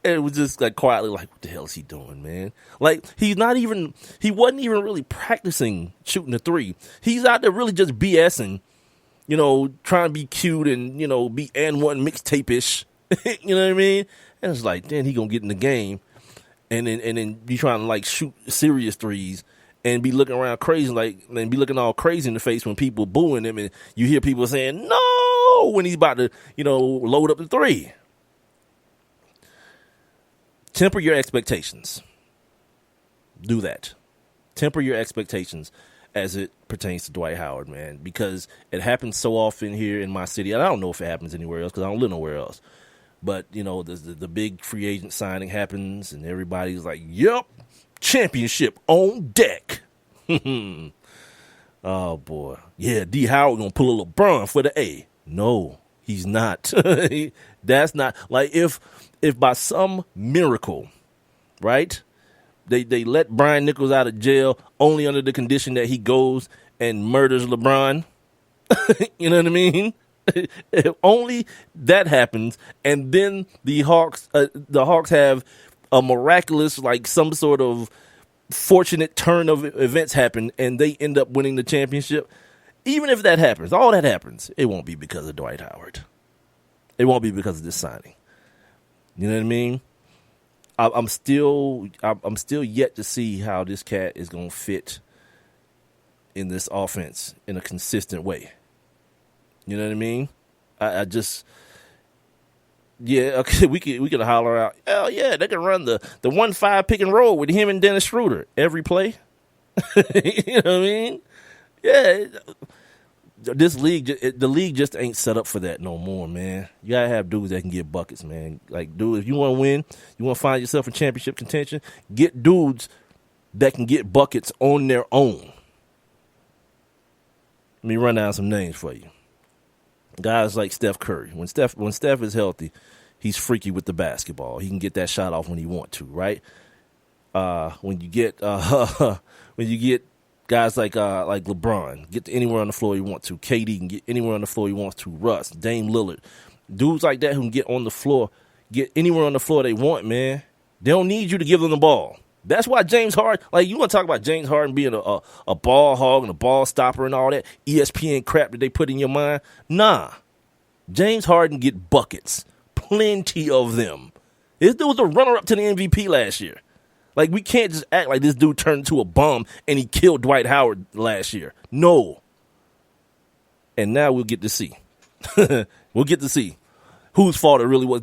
It was just like quietly like, what the hell is he doing, man? Like, he wasn't even really practicing shooting the three. He's out there really just BSing, trying to be cute and, be N1 mixtape-ish. You know what I mean? And it's like, then he gonna get in the game and then be trying to like shoot serious threes and be looking around crazy, and be looking all crazy in the face when people booing him, and you hear people saying no when he's about to, load up the three. Temper your expectations. Do that. Temper your expectations as it pertains to Dwight Howard, man, because it happens so often here in my city. And I don't know if it happens anywhere else because I don't live nowhere else. But, the big free agent signing happens and everybody's like, yep, championship on deck. Oh, boy. Yeah, D. Howard going to pull a LeBron for the A. No, he's not. That's not. Like, if by some miracle, right, they let Brian Nichols out of jail only under the condition that he goes and murders LeBron, you know what I mean? If only that happens, and then the Hawks have a miraculous, like some sort of fortunate turn of events happen, and they end up winning the championship. Even if that happens, all that happens, it won't be because of Dwight Howard. It won't be because of this signing. You know what I mean? I'm still yet to see how this cat is going to fit in this offense in a consistent way. You know what I mean? I just, yeah, okay, we could holler out, oh yeah, they can run the 1-5 pick and roll with him and Dennis Schroeder every play. You know what I mean? Yeah, the league just ain't set up for that no more, man. You gotta have dudes that can get buckets, man. Like, dude, if you want to win, you want to find yourself in championship contention, get dudes that can get buckets on their own. Let me run down some names for you. Guys like Steph Curry. When Steph is healthy, he's freaky with the basketball. He can get that shot off when he want to, right? When you get guys like LeBron, get to anywhere on the floor you want to. KD can get anywhere on the floor he wants to. Russ, Dame Lillard, dudes like that who can get on the floor, get anywhere on the floor they want, man. They don't need you to give them the ball. That's why James Harden, like, you want to talk about James Harden being a ball hog and a ball stopper and all that ESPN crap that they put in your mind? Nah. James Harden get buckets. Plenty of them. This dude was a runner-up to the MVP last year. Like, we can't just act like this dude turned into a bum and he killed Dwight Howard last year. No. And now we'll get to see. We'll get to see whose fault it really was.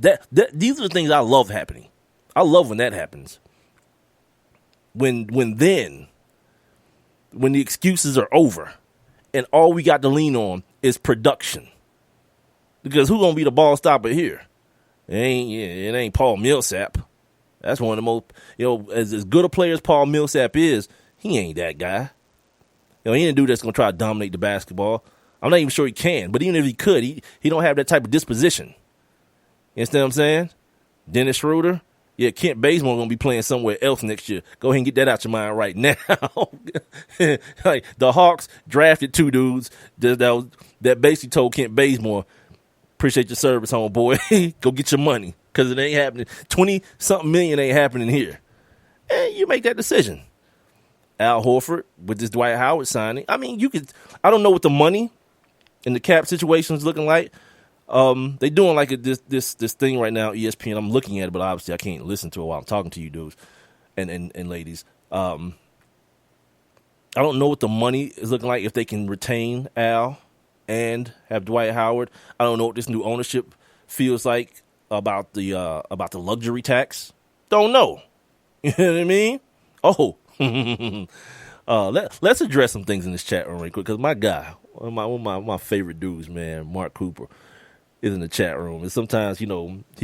These are the things I love happening. I love when that happens. When the excuses are over and all we got to lean on is production. Because who's going to be the ball stopper here? It ain't Paul Millsap. That's one of the most, as good a player as Paul Millsap is, he ain't that guy. He ain't a dude that's going to try to dominate the basketball. I'm not even sure he can, but even if he could, he don't have that type of disposition. You understand what I'm saying? Dennis Schroeder. Yeah, Kent Bazemore going to be playing somewhere else next year. Go ahead and get that out your mind right now. Like, the Hawks drafted two dudes that basically told Kent Bazemore, Appreciate your service, homeboy. Go get your money because it ain't happening. 20-something million ain't happening here. And you make that decision. Al Horford with this Dwight Howard signing. I mean, I don't know what the money and the cap situation is looking like. They doing like this thing right now, ESPN. I'm looking at it, but obviously I can't listen to it while I'm talking to you dudes and ladies. I don't know what the money is looking like if they can retain Al and have Dwight Howard. I don't know what this new ownership feels like about the luxury tax. Don't know. You know what I mean? Oh, let's address some things in this chat room real quick because my guy, one of my favorite dudes, man, Mark Cooper, is in the chat room, and sometimes he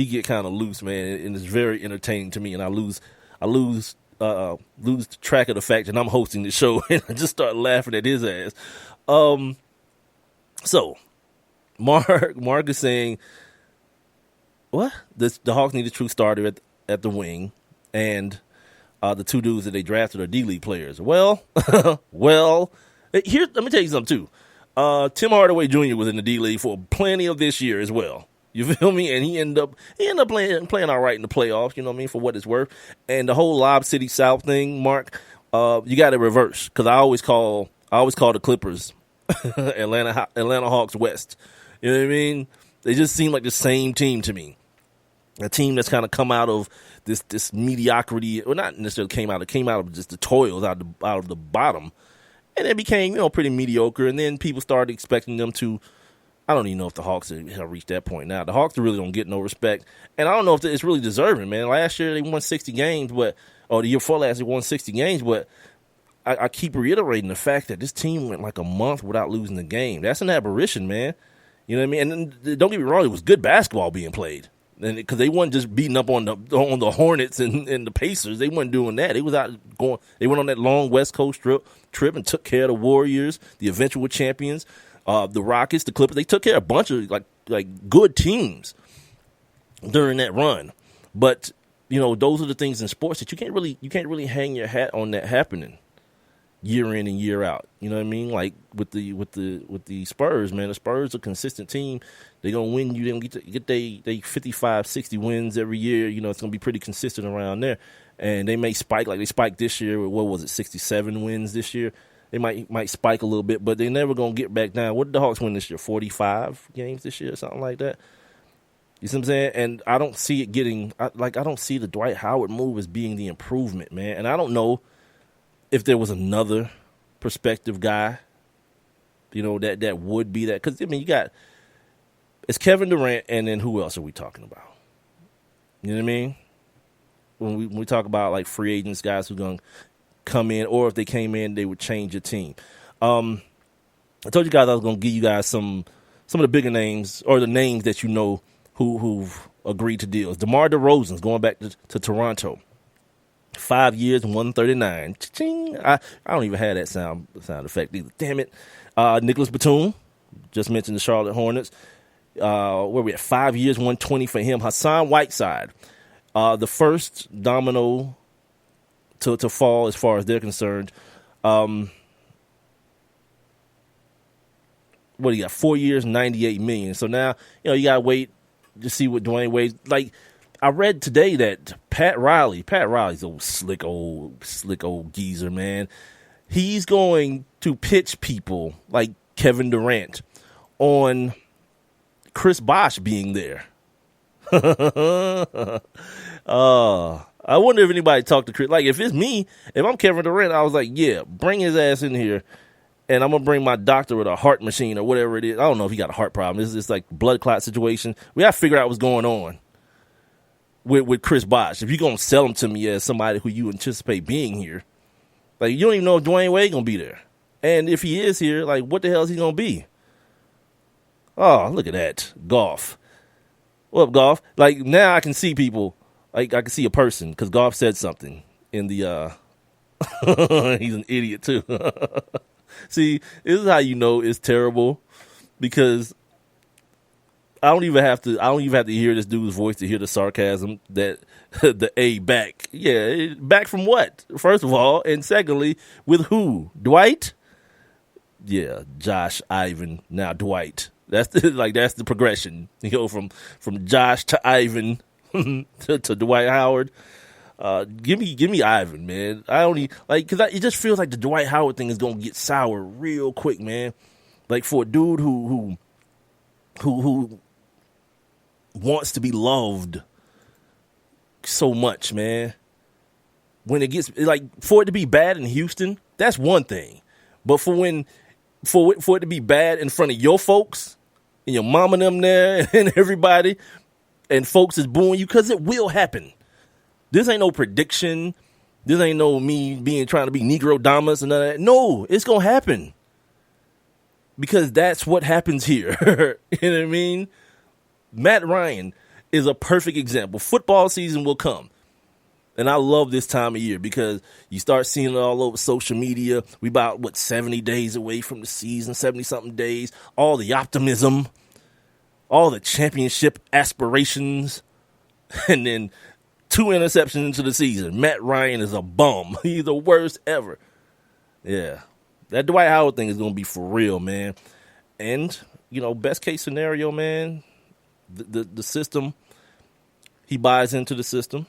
get kind of loose, man, and it's very entertaining to me, and I lose track of the fact that I'm hosting the show, and I just start laughing at his ass. So Mark is saying, what? The Hawks need a true starter at the wing, and the two dudes that they drafted are D-League players. Well, let me tell you something too. Tim Hardaway Jr. was in the D-League for plenty of this year as well. You feel me? And he ended up playing all right in the playoffs, you know what I mean, for what it's worth. And the whole Lob City South thing, Mark, you got to reverse, because I always call the Clippers Atlanta Hawks West. You know what I mean? They just seem like the same team to me. A team that's kind of come out of this mediocrity, or not necessarily came out of just the toils out of the bottom, and it became pretty mediocre. And then people started expecting them to. I don't even know if the Hawks have reached that point now. The Hawks really don't get no respect, and I don't know if it's really deserving, man. Last year they won 60 games, the year before last they won 60 games, but I keep reiterating the fact that this team went like a month without losing the game. That's an aberration, man. You know what I mean? And then, don't get me wrong, it was good basketball being played. And because they weren't just beating up on the Hornets and the Pacers, they weren't doing that. They was out going. They went on that long West Coast trip and took care of the Warriors, the eventual champions, the Rockets, the Clippers. They took care of a bunch of like good teams during that run. But those are the things in sports that you can't really hang your hat on that happening year in and year out. You know what I mean? Like with the Spurs, man. The Spurs are a consistent team. They're gonna win. You get they 55, 60 wins every year. It's gonna be pretty consistent around there. And they may spike like they spiked this year. What was it, 67 wins this year? They might spike a little bit, but they're never gonna get back down. What did the Hawks win this year? 45 games this year, or something like that. You see what I'm saying? And I don't see it getting I don't see the Dwight Howard move as being the improvement, man. And I don't know if there was another prospective guy, that would be that. Because, it's Kevin Durant, and then who else are we talking about? You know what I mean? When we talk about, like, free agents, guys who are going to come in, or if they came in, they would change your team. I told you guys I was going to give you guys some of the bigger names, or the names that who've agreed to deals. DeMar DeRozan's going back to Toronto. 5 years and 139. Cha-ching. I don't even have that sound effect either. Damn it. Nicholas Batum, just mentioned the Charlotte Hornets. Where we at? 5 years, 120 for him. Hassan Whiteside, the first domino to fall as far as they're concerned. What do you got? 4 years, $98 million. So now you gotta wait to see what Dwayne Wade's like. I read today that Pat Riley's a slick old geezer, man. He's going to pitch people like Kevin Durant on Chris Bosh being there. I wonder if anybody talked to Chris. Like, if it's me, if I'm Kevin Durant, I was like, yeah, bring his ass in here, and I'm going to bring my doctor with a heart machine or whatever it is. I don't know if he got a heart problem. This is like blood clot situation. We got to figure out what's going on with Chris Bosh. If you're going to sell him to me as somebody who you anticipate being here, like, you don't even know if Dwayne Wade going to be there. And if he is here, like, what the hell is he going to be? Oh, look at that. Golf. What up, Golf? Like, now I can see people. Like, I can see a person because Golf said something in the, he's an idiot too. See, this is how you know it's terrible, because I don't even have to hear this dude's voice to hear the sarcasm that the A back. Yeah, back from what? First of all, and secondly, with who? Dwight? Yeah, Josh, Ivan, now Dwight. That's the progression. You go from Josh to Ivan to Dwight Howard. Give me Ivan, man. I only because it just feels like the Dwight Howard thing is gonna get sour real quick, man. Like for a dude who wants to be loved so much, man. When it gets for it to be bad in Houston, that's one thing. But for it to be bad in front of your folks and your mama and them there and everybody, and folks is booing you, because it will happen. This ain't no prediction. This ain't no me trying to be Negro Damas and none of that. No, it's gonna happen. Because that's what happens here. You know what I mean? Matt Ryan is a perfect example. Football season will come. And I love this time of year because you start seeing it all over social media. We about, 70 days away from the season, 70-something days. All the optimism, all the championship aspirations, and then 2 interceptions into the season. Matt Ryan is a bum. He's the worst ever. Yeah. That Dwight Howard thing is going to be for real, man. And, best case scenario, man, the system, he buys into the system.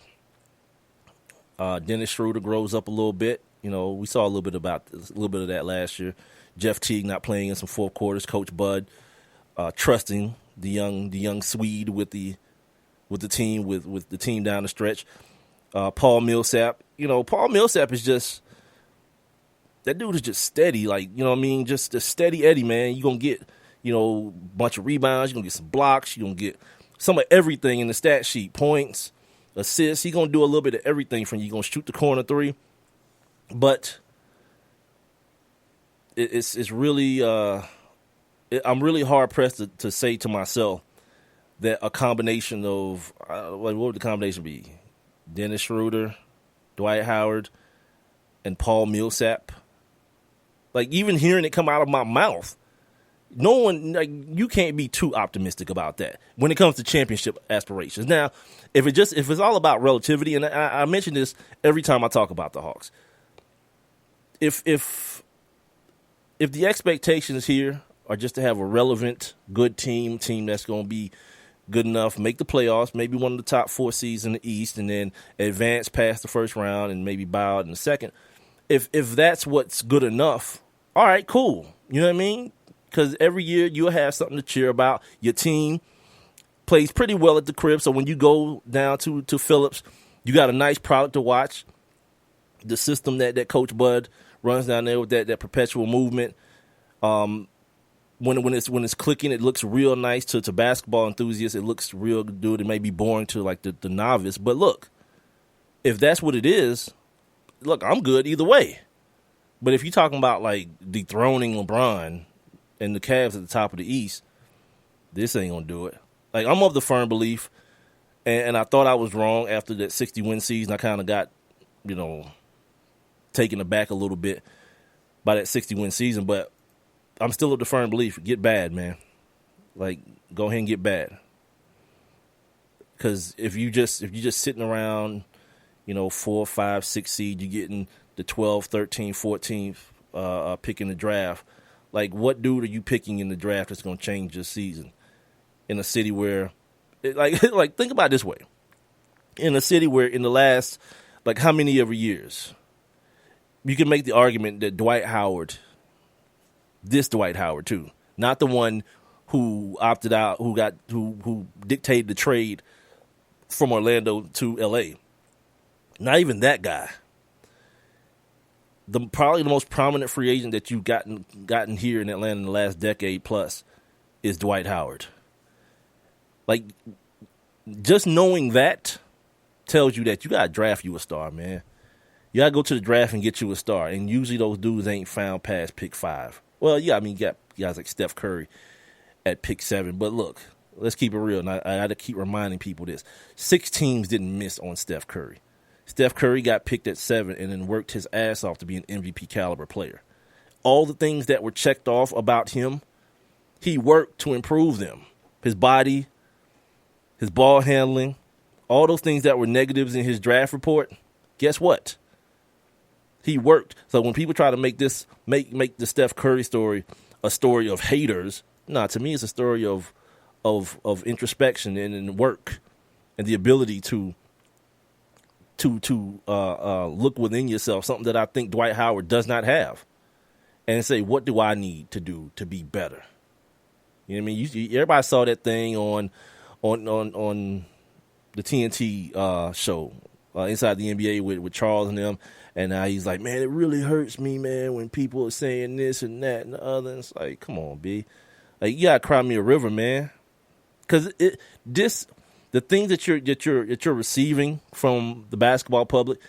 Dennis Schroeder grows up a little bit. We saw a little bit of that last year. Jeff Teague not playing in some fourth quarters. Coach Bud trusting the young Swede with the team with the team down the stretch. Paul Millsap. Paul Millsap is just, that dude is just steady. Just a steady Eddie, man. You're gonna get a bunch of rebounds. You're gonna get some blocks. You're gonna get some of everything in the stat sheet. Points, assists. He's going to do a little bit of everything from you. You're going to shoot the corner three. But it's really, I'm really hard-pressed to say to myself that a combination of, what would the combination be? Dennis Schroeder, Dwight Howard, and Paul Millsap. Even hearing it come out of my mouth, no one, you can't be too optimistic about that when it comes to championship aspirations. Now, if it's all about relativity, and I mention this every time I talk about the Hawks, if the expectations here are just to have a relevant, good team that's going to be good enough, make the playoffs, maybe one of the top 4 seeds in the East, and then advance past the first round and maybe bow out in the second. If that's what's good enough, all right, cool. You know what I mean? Because every year you'll have something to cheer about. Your team plays pretty well at the crib, so when you go down to Phillips, you got a nice product to watch. The system that Coach Bud runs down there with that perpetual movement, when it's clicking, it looks real nice to basketball enthusiasts. It looks real good. It may be boring to the novice, but look, if that's what it is, look, I'm good either way. But if you're talking about dethroning LeBron and the Cavs at the top of the East, this ain't gonna do it. I'm of the firm belief, and I thought I was wrong after that 60-win season. I kind of got, taken aback a little bit by that 60-win season, but I'm still of the firm belief. Get bad, man. Go ahead and get bad. Because if you're just sitting around, 4, 5, 6 seed, you're getting the 12, 13, 14th pick in the draft. What dude are you picking in the draft that's going to change your season? In a city where, think about it this way. In a city where in the last, how many ever years, you can make the argument that Dwight Howard, this Dwight Howard too, not the one who opted out, who dictated the trade from Orlando to L.A., not even that guy. Probably the most prominent free agent that you've gotten here in Atlanta in the last decade plus is Dwight Howard. Just knowing that tells you that you got to draft you a star, man. You got to go to the draft and get you a star. And usually those dudes ain't found past pick 5. Well, yeah, you got guys like Steph Curry at pick 7. But look, let's keep it real. And I got to keep reminding people this. 6 teams didn't miss on Steph Curry. Steph Curry got picked at 7 and then worked his ass off to be an MVP caliber player. All the things that were checked off about him, he worked to improve them. His body, his ball handling, all those things that were negatives in his draft report, guess what? He worked. So when people try to make the Steph Curry story a story of haters, Nah, to me, it's a story of introspection and work and the ability to look within yourself, something that I think Dwight Howard does not have, and say, what do I need to do to be better? You know what I mean? Everybody saw that thing on the TNT show Inside the NBA with Charles and them, and he's like, man, it really hurts me, man, when people are saying this and that and the other. And it's like, come on, B, like, you gotta cry me a river, man, because the things that you're receiving from the basketball public,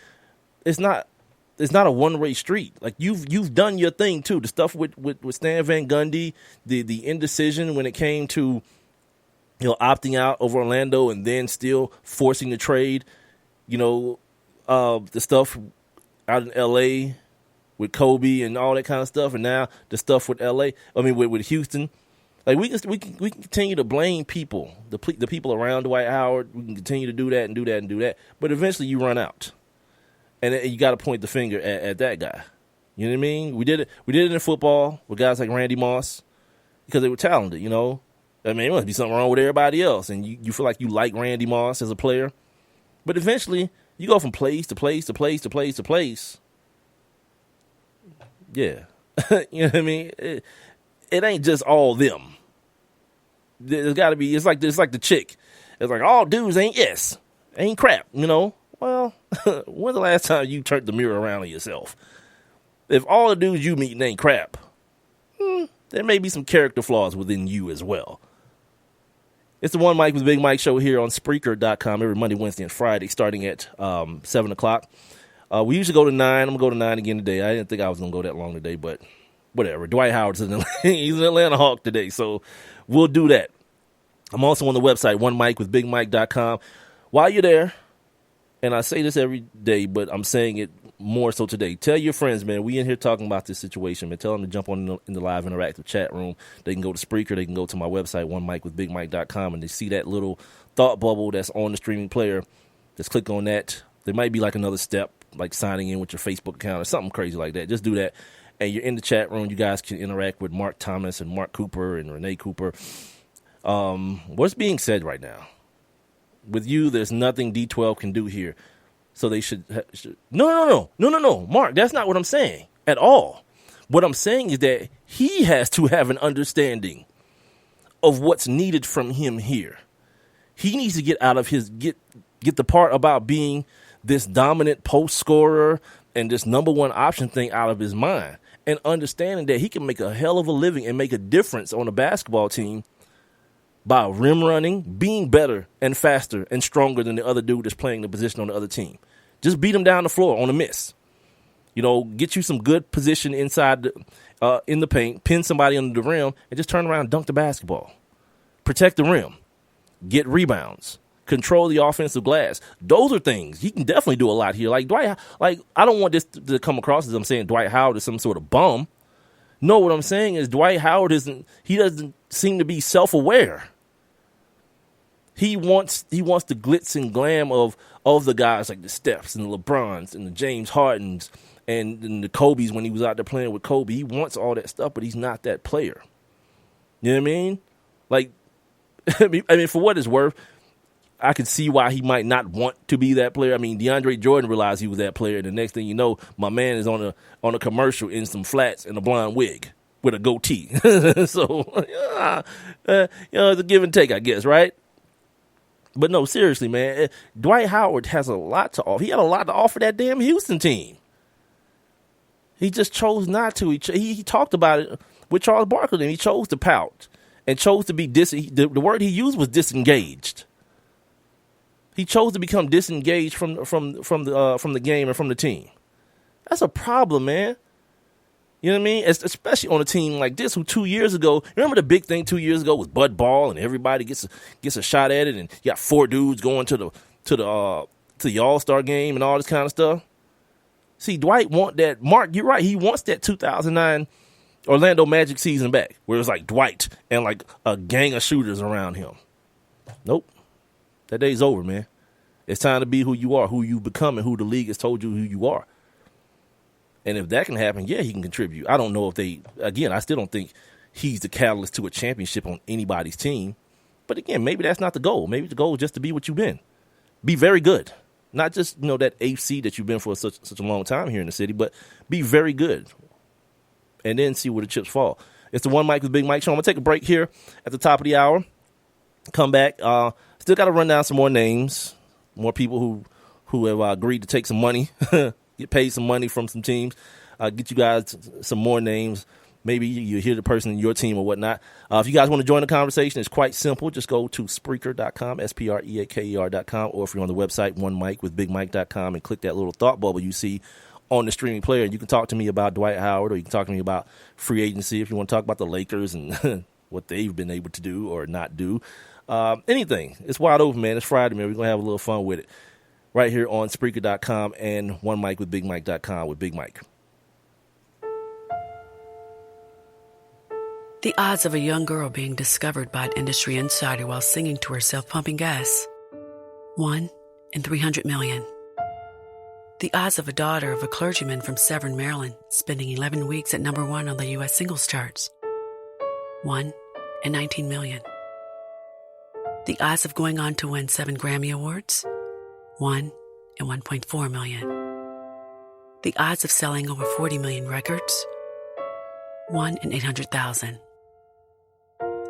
it's not a one-way street. Like, you've done your thing too. The stuff with Stan Van Gundy, the indecision when it came to, you know, opting out over Orlando and then still forcing the trade. You know, the stuff out in L.A. with Kobe and all that kind of stuff, and now the stuff with with Houston. Like, we can continue to blame people, the people around Dwight Howard. We can continue to do that and do that and do that, but eventually you run out, and you got to point the finger at that guy. You know what I mean? We did it in football with guys like Randy Moss because they were talented. You know, I mean, there must be something wrong with everybody else, and you feel like you like Randy Moss as a player, but eventually you go from place to place to place to place to place. Yeah, you know what I mean? It ain't just all them. There's got to be. It's like the chick. It's like all dudes ain't crap. You know. Well, when's the last time you turned the mirror around on yourself? If all the dudes you meet ain't crap, there may be some character flaws within you as well. It's the One Mike with Big Mike show here on Spreaker.com every Monday, Wednesday, and Friday, starting at 7 o'clock. We usually go to 9. I'm gonna go to 9 again today. I didn't think I was gonna go that long today, but whatever. Dwight Howard's he's an Atlanta Hawk today, so we'll do that. I'm also on the website, onemikewithbigmike.com. While you're there, and I say this every day, but I'm saying it more so today, tell your friends, man, we in here talking about this situation, man. Tell them to jump on in the live interactive chat room. They can go to Spreaker. They can go to my website, onemikewithbigmike.com, and they see that little thought bubble that's on the streaming player. Just click on that. There might be like another step, like signing in with your Facebook account or something crazy like that. Just do that. And you're in the chat room. You guys can interact with Mark Thomas and Mark Cooper and Renee Cooper. What's being said right now? With you, there's nothing D12 can do here. So they should. No. Mark, that's not what I'm saying at all. What I'm saying is that he has to have an understanding of what's needed from him here. He needs to get out of get the part about being this dominant post scorer and this number one option thing out of his mind, and understanding that he can make a hell of a living and make a difference on a basketball team by rim running, being better and faster and stronger than the other dude that's playing the position on the other team. Just beat him down the floor on a miss. You know, get you some good position inside in the paint, pin somebody under the rim, and just turn around and dunk the basketball. Protect the rim. Get rebounds. Control the offensive glass. Those are things. He can definitely do a lot here. Like Dwight, I don't want this to come across as I'm saying Dwight Howard is some sort of bum. No, what I'm saying is Dwight Howard doesn't seem to be self-aware. He wants the glitz and glam of the guys like the Stephs and the LeBrons and the James Hardens and the Kobes when he was out there playing with Kobe. He wants all that stuff, but he's not that player. You know what I mean? Like, I mean, for what it's worth, I could see why he might not want to be that player. I mean, DeAndre Jordan realized he was that player, and the next thing you know, my man is on a commercial in some flats and a blonde wig with a goatee. So, it's a give and take, I guess, right? But no, seriously, man, Dwight Howard has a lot to offer. He had a lot to offer that damn Houston team. He just chose not to. He talked about it with Charles Barkley, and he chose to pout and chose to be the word he used was disengaged. He chose to become disengaged from the game and from the team. That's a problem, man. You know what I mean? Especially on a team like this, who 2 years ago, remember the big thing 2 years ago was Bud Ball, and everybody gets a shot at it, and you got 4 dudes going to the All-Star game and all this kind of stuff. See, Dwight want that. Mark, you're right. He wants that 2009 Orlando Magic season back, where it was like Dwight and like a gang of shooters around him. Nope. That day's over, man. It's time to be who you are, who you become, and who the league has told you who you are. And if that can happen, yeah, he can contribute. I don't know if I still don't think he's the catalyst to a championship on anybody's team. But again, maybe that's not the goal. Maybe the goal is just to be what you've been. Be very good. Not just, that AFC that you've been for such a long time here in the city, but be very good. And then see where the chips fall. It's the One Mic with Big Mike show. I'm going to take a break here at the top of the hour. Come back. Still got to run down some more names. More people who have agreed to take some money. Get paid some money from some teams. Get you guys some more names. Maybe you hear the person in your team or whatnot. If you guys want to join the conversation, it's quite simple. Just go to Spreaker.com, Spreaker.com, or if you're on the website, OneMic.com, and click that little thought bubble you see on the streaming player. And you can talk to me about Dwight Howard, or you can talk to me about free agency if you want to talk about the Lakers and what they've been able to do or not do. Anything. It's wide open, man. It's Friday, man. We're going to have a little fun with it right here on Spreaker.com and OneMic.com with Big Mike. The odds of a young girl being discovered by an industry insider while singing to herself pumping gas. 1 in 300 million. The odds of a daughter of a clergyman from Severn, Maryland, spending 11 weeks at number 1 on the U.S. singles charts. 1 in 19 million. The odds of going on to win 7 Grammy Awards. 1 in 1.4 million. The odds of selling over 40 million records. 1 in 800,000.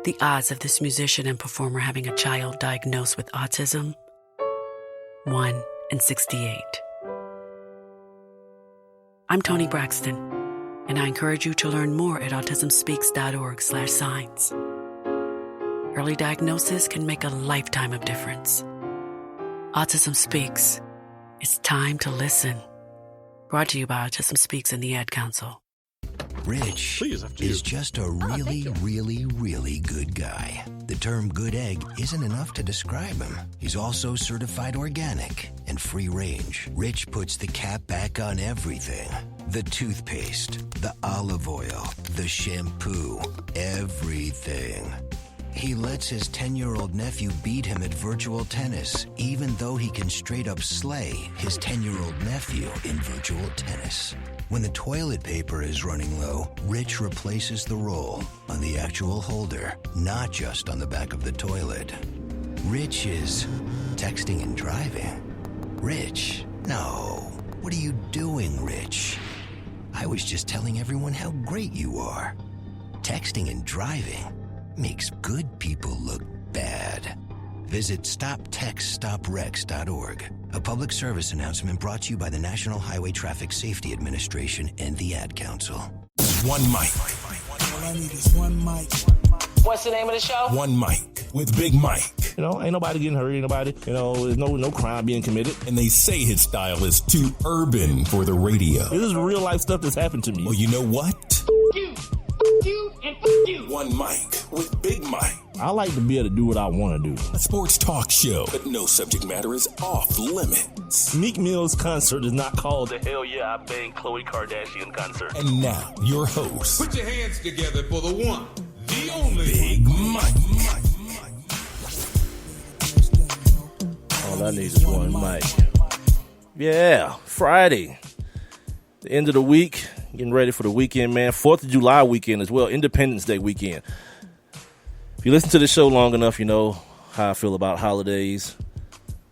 The odds of this musician and performer having a child diagnosed with autism. 1 in 68. I'm Toni Braxton, and I encourage you to learn more at autismspeaks.org/signs. Early diagnosis can make a lifetime of difference. Autism Speaks. It's time to listen. Brought to you by Autism Speaks and the Ad Council. Rich is just a really, really, really good guy. The term good egg isn't enough to describe him. He's also certified organic and free range. Rich puts the cap back on everything. The toothpaste, the olive oil, the shampoo, everything. He lets his 10-year-old nephew beat him at virtual tennis, even though he can straight up slay his 10-year-old nephew in virtual tennis. When the toilet paper is running low, Rich replaces the roll on the actual holder, not just on the back of the toilet. Rich is texting and driving. Rich? No. What are you doing, Rich? I was just telling everyone how great you are. Texting and driving makes good people look bad. Visit StopTextStopWrecks.org. A public service announcement brought to you by the National Highway Traffic Safety Administration and the Ad Council. One Mic. All I need is one mic. What's the name of the show? One Mic with Big Mike. Ain't nobody getting hurt, ain't nobody, there's no crime being committed. And they say his style is too urban for the radio. This is real life stuff that's happened to me. Well, you know what? You, and you. One Mic with Big Mike. I like to be able to do what I want to do. A sports talk show, but no subject matter is off limits. Meek Mill's concert is not called the Hell Yeah I Bang Khloe Kardashian concert. And now, your host. Put your hands together for the one, the only Big Mike. All I need is one mic. Yeah, Friday. The end of the week. Getting ready for the weekend, man. 4th of July weekend as well. Independence Day weekend. If you listen to the show long enough, you know how I feel about holidays.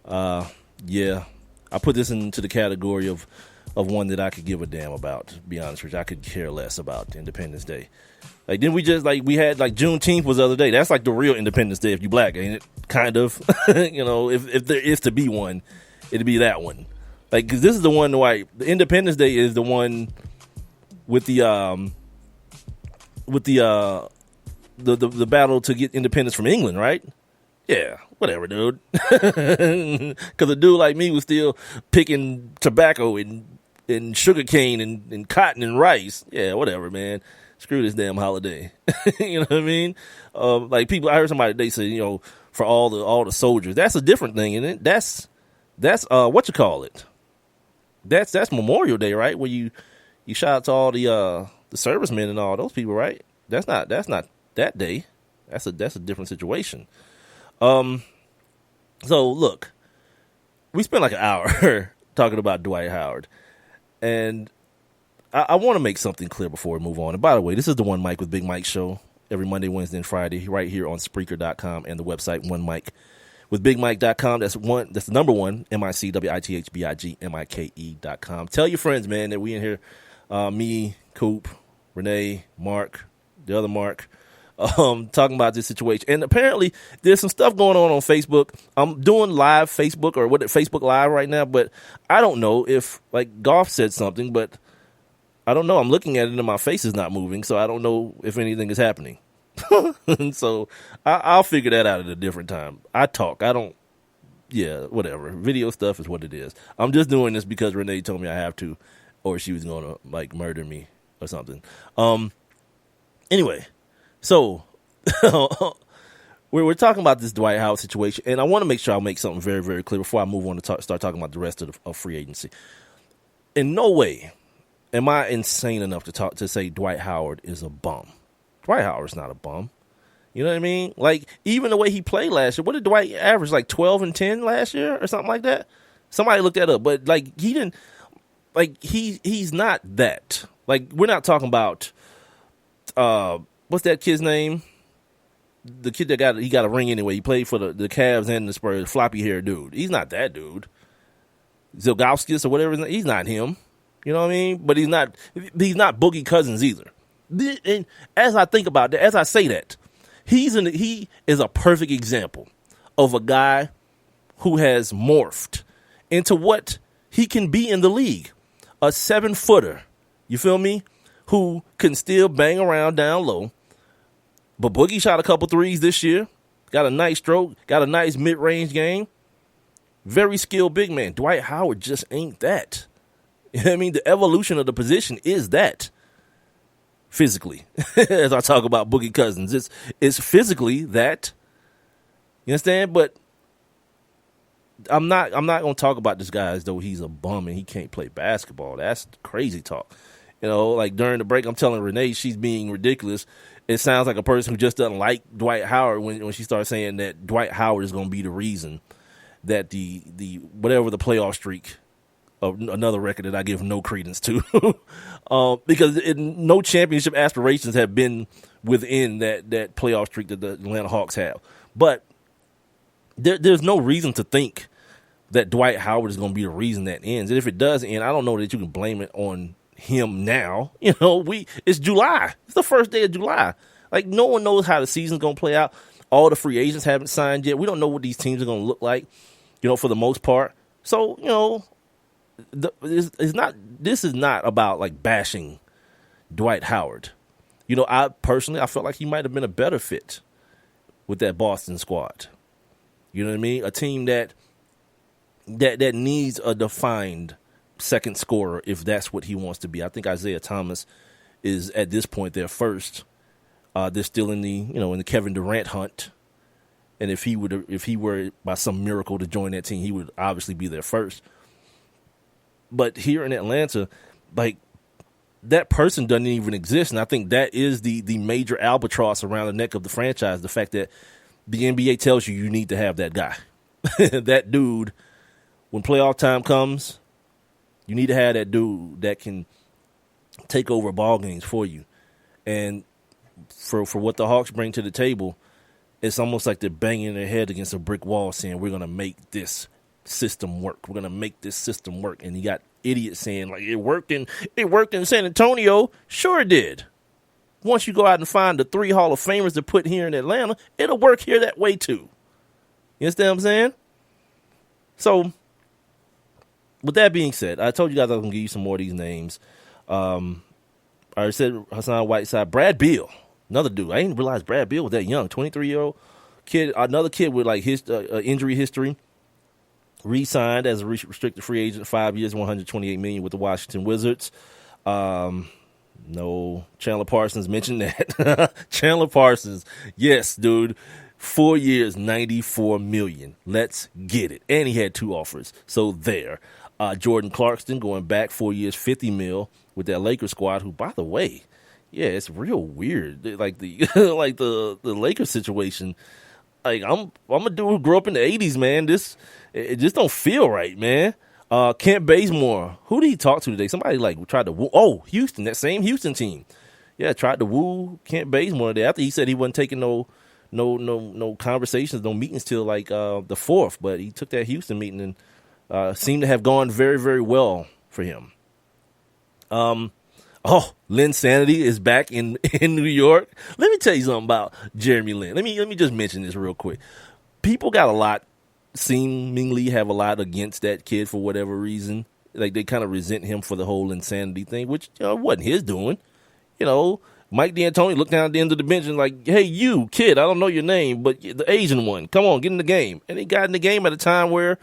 Yeah, I put this into the category of one that I could give a damn about, to be honest with you. I could care less about Independence Day. Like, didn't we just, we had, Juneteenth was the other day. That's the real Independence Day if you black, ain't it? Kind of. If there is to be one, it'd be that one. Because this is the one, the Independence Day is the one with the battle to get independence from England, right? Yeah, whatever, dude. Because a dude like me was still picking tobacco and sugar cane and cotton and rice. Yeah, whatever, man. Screw this damn holiday. You know what I mean? People, I heard somebody, they say, for all the soldiers. That's a different thing, isn't it? That's what you call it? That's Memorial Day, right? Where you shout out to all the servicemen and all those people, right? That's not that day. That's a different situation. So look, we spent an hour talking about Dwight Howard, and I want to make something clear before we move on. And by the way, this is the One Mic with Big Mike show every Monday, Wednesday, and Friday right here on Spreaker.com and the website One Mic with BigMike.com. That's the number one, MICWITHBIGMIKE.com. Tell your friends, man, that we in here, me, Coop, Renee, Mark, the other Mark, talking about this situation. And apparently there's some stuff going on Facebook. I'm doing live Facebook or Facebook Live right now, but I don't know if like Goff said something, but I don't know. I'm looking at it and my face is not moving, so I don't know if anything is happening. And so I'll figure that out at a different time. I talk. I don't. Yeah, whatever. Video stuff is what it is. I'm just doing this because Renee told me I have to, or she was going to like murder me or something. Anyway, so we're talking about this Dwight Howard situation, and I want to make sure I'll make something very, very clear before I move on to start talking about the rest of free agency. In no way am I insane enough to say Dwight Howard is a bum. Dwight Howard's not a bum. You know what I mean? Like, even the way he played last year, what did Dwight average? Like 12 and 10 last year or something like that? Somebody looked that up. But, like, he didn't, like, he's not that. Like, we're not talking about, what's that kid's name? The kid that he got a ring anyway. He played for the Cavs and the Spurs, floppy hair dude. He's not that dude. Zilgauskas or whatever his name, he's not him. You know what I mean? But he's not Boogie Cousins either. And as I think about that, as I say that, he is a perfect example of a guy who has morphed into what he can be in the league. A 7-footer, you feel me? Who can still bang around down low. But Boogie shot a couple threes this year. Got a nice stroke. Got a nice mid-range game. Very skilled big man. Dwight Howard just ain't that. You know what I mean? The evolution of the position is that. Physically, as I talk about Boogie Cousins, it's physically that. You understand? But I'm not going to talk about this guy as though he's a bum and he can't play basketball. That's crazy talk. You know, like during the break, I'm telling Renee she's being ridiculous. It sounds like a person who just doesn't like Dwight Howard when she starts saying that Dwight Howard is going to be the reason that the whatever the playoff streak. Another record that I give no credence to because no championship aspirations have been within that playoff streak that the Atlanta Hawks have. But there's no reason to think that Dwight Howard is going to be the reason that ends. And if it does end, I don't know that you can blame it on him now. You know, it's July. It's the first day of July. Like, no one knows how the season's going to play out. All the free agents haven't signed yet. We don't know what these teams are going to look like, you know, for the most part. So, you know, this is not about like bashing Dwight Howard. You know, I felt like he might have been a better fit with that Boston squad. You know what I mean? A team that needs a defined second scorer if that's what he wants to be. I think Isaiah Thomas is at this point their first. They're still in the Kevin Durant hunt. And if he were by some miracle to join that team, he would obviously be their first. But here in Atlanta, like, that person doesn't even exist. And I think that is the major albatross around the neck of the franchise. The fact that the NBA tells you need to have that guy. That dude, when playoff time comes, you need to have that dude that can take over ball games for you. And for what the Hawks bring to the table, it's almost like they're banging their head against a brick wall saying, we're going to make this system work. We're going to make this system work. And you got idiots saying, like, it worked in San Antonio. Sure it did. Once you go out and find the 3 Hall of Famers to put here in Atlanta, it'll work here that way too. You understand what I'm saying? So, with that being said, I told you guys I was going to give you some more of these names. I said Hassan Whiteside, Brad Beal, another dude. I didn't realize Brad Beal was that young, 23-year-old kid, another kid with like his injury history. Re-signed as a restricted free agent, 5 years, $128 million with the Washington Wizards. No, Chandler Parsons mentioned that. Chandler Parsons, yes, dude, 4 years, $94 million. Let's get it. And he had 2 offers, so there. Jordan Clarkson going back 4 years, $50 million with that Lakers squad. Who, by the way, yeah, it's real weird. Like the like the Lakers situation. Like I'm a dude who grew up in the '80s, man. It just don't feel right, man. Kent Bazemore, who did he talk to today? Somebody like tried to Houston, that same Houston team. tried to woo Kent Bazemore today. After he said he wasn't taking no conversations, no meetings till like the 4th, but he took that Houston meeting and seemed to have gone very, very well for him. Lynn Sanity is back in New York. Let me tell you something about Jeremy Lin. Let me just mention this real quick. People seemingly have a lot against that kid for whatever reason. Like they kind of resent him for the whole insanity thing, which wasn't his doing. Mike D'Antoni looked down at the end of the bench and like, hey, you kid, I don't know your name, but the Asian one, come on, get in the game. And he got in the game at a time where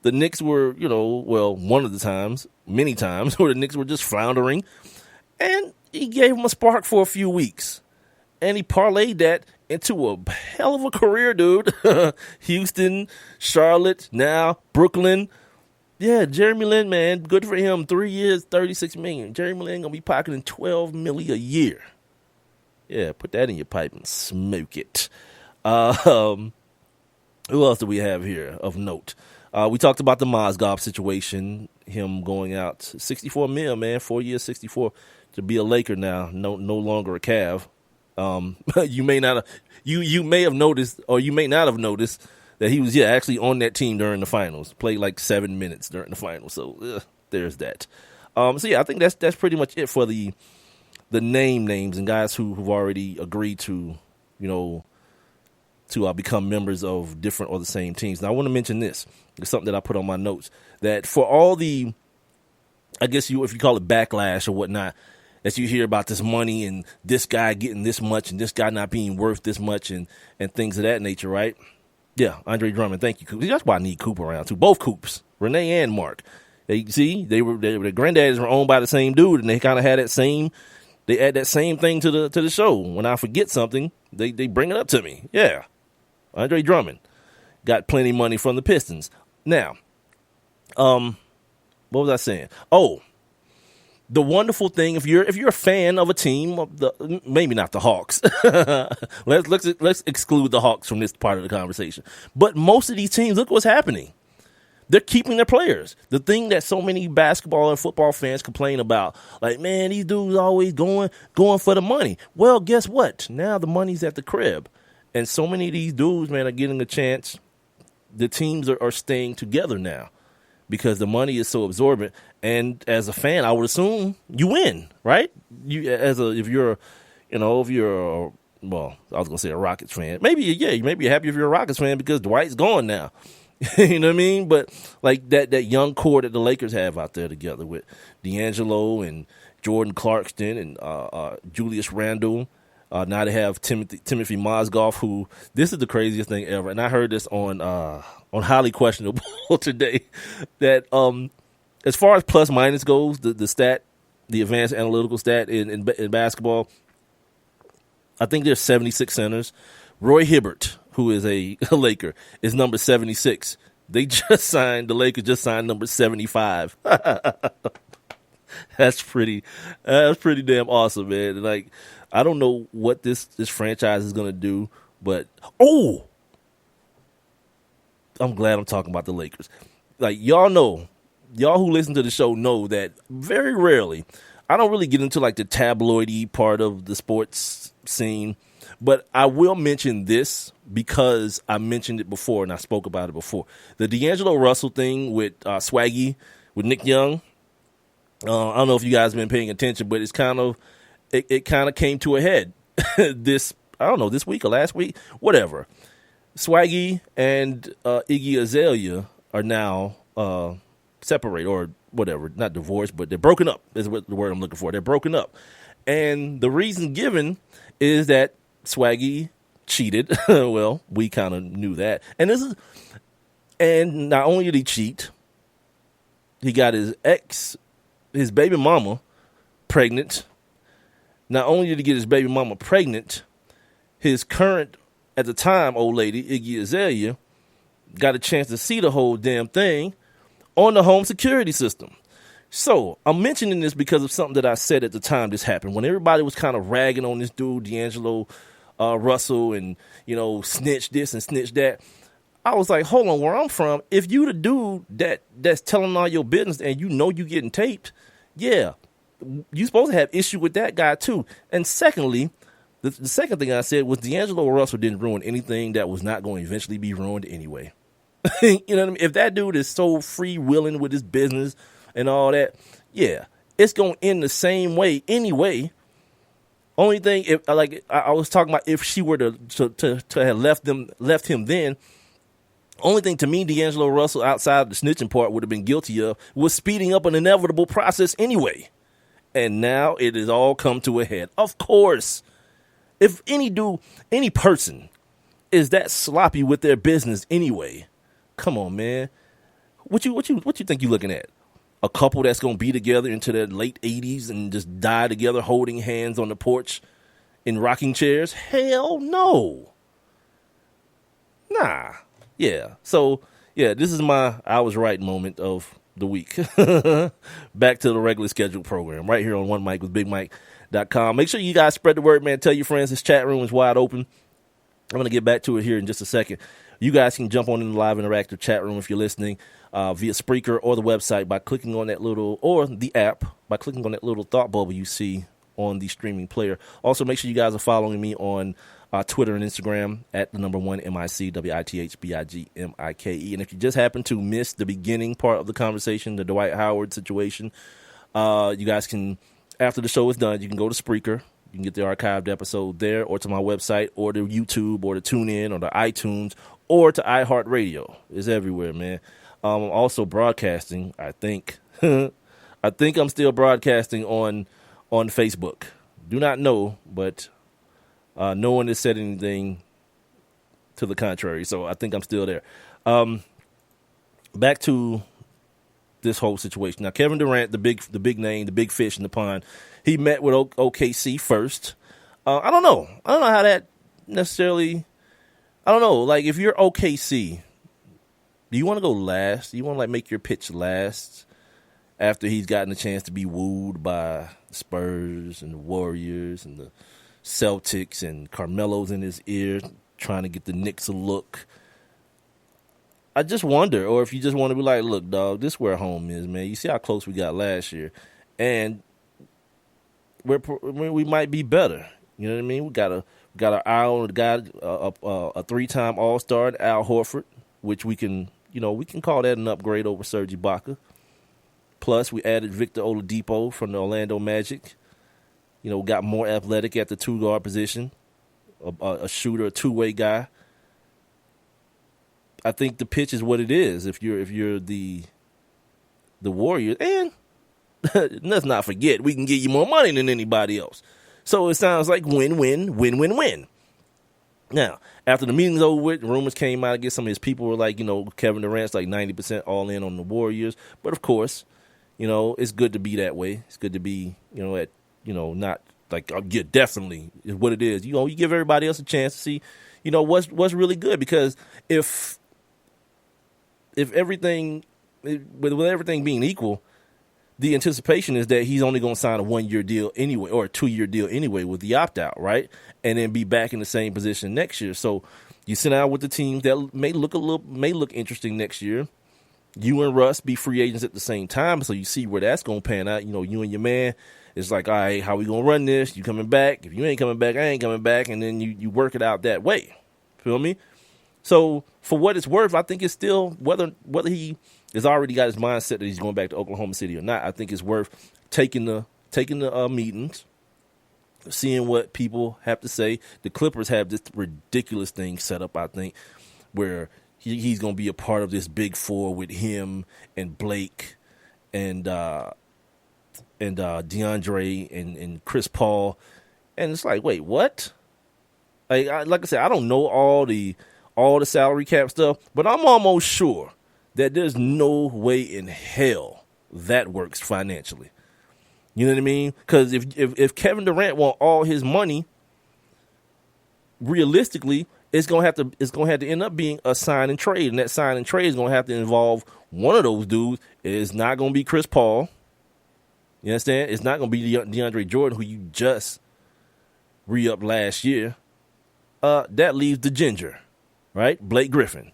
the Knicks were, one of the times, many times, where the Knicks were just floundering. And he gave him a spark for a few weeks. And he parlayed that into a hell of a career, dude. Houston, Charlotte, now Brooklyn. Yeah, Jeremy Lin, man, good for him. 3 years, $36 million. Jeremy Lin going to be pocketing $12 million a year. Yeah, put that in your pipe and smoke it. Who else do we have here of note? We talked about the Mozgov situation, him going out $64 million, man, 4 years, 64 to be a Laker now, no longer a Cav. You may have noticed, or you may not have noticed that he was actually on that team during the finals. Played like 7 minutes during the finals, so there's that. I think that's pretty much it for the names and guys who've already agreed to become members of different or the same teams. Now I want to mention this. It's something that I put on my notes that for all the, I guess if you call it backlash or whatnot, that you hear about this money and this guy getting this much and this guy not being worth this much and things of that nature, right? Yeah, Andre Drummond, thank you, Coop. That's why I need Coop around too. Both Coops, Renee and Mark. Their granddaddies were owned by the same dude, and they kind of had they add that same thing to the show. When I forget something, they bring it up to me. Yeah, Andre Drummond got plenty of money from the Pistons. Now, what was I saying? Oh. The wonderful thing, if you're a fan of a team, maybe not the Hawks. let's exclude the Hawks from this part of the conversation. But most of these teams, look what's happening. They're keeping their players. The thing that so many basketball and football fans complain about, like, man, these dudes always going for the money. Well, guess what? Now the money's at the crib. And so many of these dudes, man, are getting a chance. The teams are staying together now because the money is so absorbent. And as a fan, I would assume you win, right? If you're a Rockets fan. Maybe you're happy if you're a Rockets fan because Dwight's gone now. You know what I mean? But like that young core that the Lakers have out there together with D'Angelo and Jordan Clarkson and Julius Randle. Now they have Timothy Mozgov, who, this is the craziest thing ever. And I heard this on Highly Questionable today, that as far as plus minus goes, the stat, the advanced analytical stat in basketball, I think there's 76 centers. Roy Hibbert, who is a Laker, is number 76. The Lakers just signed number 75. That's pretty damn awesome, man. Like, I don't know what this franchise is gonna do, but I'm glad I'm talking about the Lakers. Like, y'all who listen to the show know that very rarely, I don't really get into like the tabloidy part of the sports scene, but I will mention this because I mentioned it before and I spoke about it before. The D'Angelo Russell thing with Swaggy, with Nick Young. I don't know if you guys have been paying attention, but it kind of came to a head this week or last week, whatever. Swaggy and Iggy Azalea are now separated or whatever, not divorced, but they're broken up is what the word I'm looking for. They're broken up. And the reason given is that Swaggy cheated. Well, we kind of knew that. And not only did he cheat, he got his baby mama pregnant. Not only did he get his baby mama pregnant, his current, at the time, old lady, Iggy Azalea, got a chance to see the whole damn thing on the home security system. So I'm mentioning this because of something that I said at the time this happened. When everybody was kind of ragging on this dude, D'Angelo Russell, and, snitch this and snitch that, I was like, hold on, where I'm from, if you the dude that's telling all your business and you know you getting taped, yeah, you're supposed to have issue with that guy too. And secondly, the second thing I said was D'Angelo Russell didn't ruin anything that was not going to eventually be ruined anyway. You know what I mean? If that dude is so free-willing with his business and all that, yeah, it's going to end the same way anyway. Only thing, if like I was talking about, if she were to have left him then, only thing to me D'Angelo Russell, outside of the snitching part, would have been guilty of was speeding up an inevitable process anyway. And now it has all come to a head. Of course. If any person is that sloppy with their business anyway, come on, man. What you think you looking at? A couple that's gonna be together into their late 80s and just die together, holding hands on the porch in rocking chairs? Hell no. Nah. Yeah. So yeah, this is my I was right moment of the week. Back to the regularly scheduled program right here on One Mic with Big Mike.com. Make sure you guys spread the word, man. Tell your friends this chat room is wide open. I'm going to get back to it here in just a second. You guys can jump on in the live interactive chat room if you're listening via Spreaker or the website by clicking on that little, or the app by clicking on that little thought bubble you see on the streaming player. Also, make sure you guys are following me on Twitter and Instagram at the number 1 MICWITHBIGMIKE. And if you just happen to miss the beginning part of the conversation, the Dwight Howard situation, you guys can, after the show is done, you can go to Spreaker. You can get the archived episode there, or to my website, or to YouTube, or to TuneIn, or to iTunes, or to iHeartRadio. It's everywhere, man. I'm also broadcasting, I think. I think I'm still broadcasting on Facebook. Do not know, but no one has said anything to the contrary, so I think I'm still there. Back to this whole situation. Now, Kevin Durant, the big name, the big fish in the pond, he met with OKC first. I don't know how that necessarily. I don't know. Like, if you're OKC, do you want to go last? Do you want to make your pitch last after he's gotten a chance to be wooed by the Spurs and the Warriors and the Celtics and Carmelo's in his ear trying to get the Knicks a look? I just wonder, or if you just want to be like, look, dog, this is where home is, man. You see how close we got last year, and we might be better. You know what I mean? We got an eye on a guy, a 3-time All-Star, Al Horford, which we can call that an upgrade over Serge Ibaka. Plus, we added Victor Oladipo from the Orlando Magic. Got more athletic at the 2-guard position, a shooter, a two-way guy. I think the pitch is what it is. If you're the Warriors, and let's not forget, we can get you more money than anybody else. So it sounds like win-win. Now, after the meeting's over with, rumors came out. I guess some of his people were like, Kevin Durant's like 90% all in on the Warriors. But of course, it's good to be that way. It's good to be, not like, yeah, definitely is what it is. You give everybody else a chance to see, what's really good. Because if everything, with everything being equal, the anticipation is that he's only going to sign a 1-year deal anyway, or a 2-year deal anyway with the opt-out, right? And then be back in the same position next year. So you sit down with the teams that may look interesting next year. You and Russ be free agents at the same time, so you see where that's going to pan out. You and your man, it's like, all right, how we going to run this? You coming back? If you ain't coming back, I ain't coming back. And then you work it out that way. Feel me? So for what it's worth, I think it's still, whether he has already got his mindset that he's going back to Oklahoma City or not, I think it's worth taking the meetings, seeing what people have to say. The Clippers have this ridiculous thing set up, I think, where he's going to be a part of this big four with him and Blake and DeAndre and Chris Paul. And it's like, wait, what? Like I said, I don't know all the salary cap stuff, but I'm almost sure that there's no way in hell that works financially. You know what I mean? Because if Kevin Durant want all his money, realistically, it's gonna have to end up being a sign and trade, and that sign and trade is gonna have to involve one of those dudes. It's not gonna be Chris Paul. You understand? It's not gonna be DeAndre Jordan, who you just re-upped last year. That leaves the ginger, right? Blake Griffin.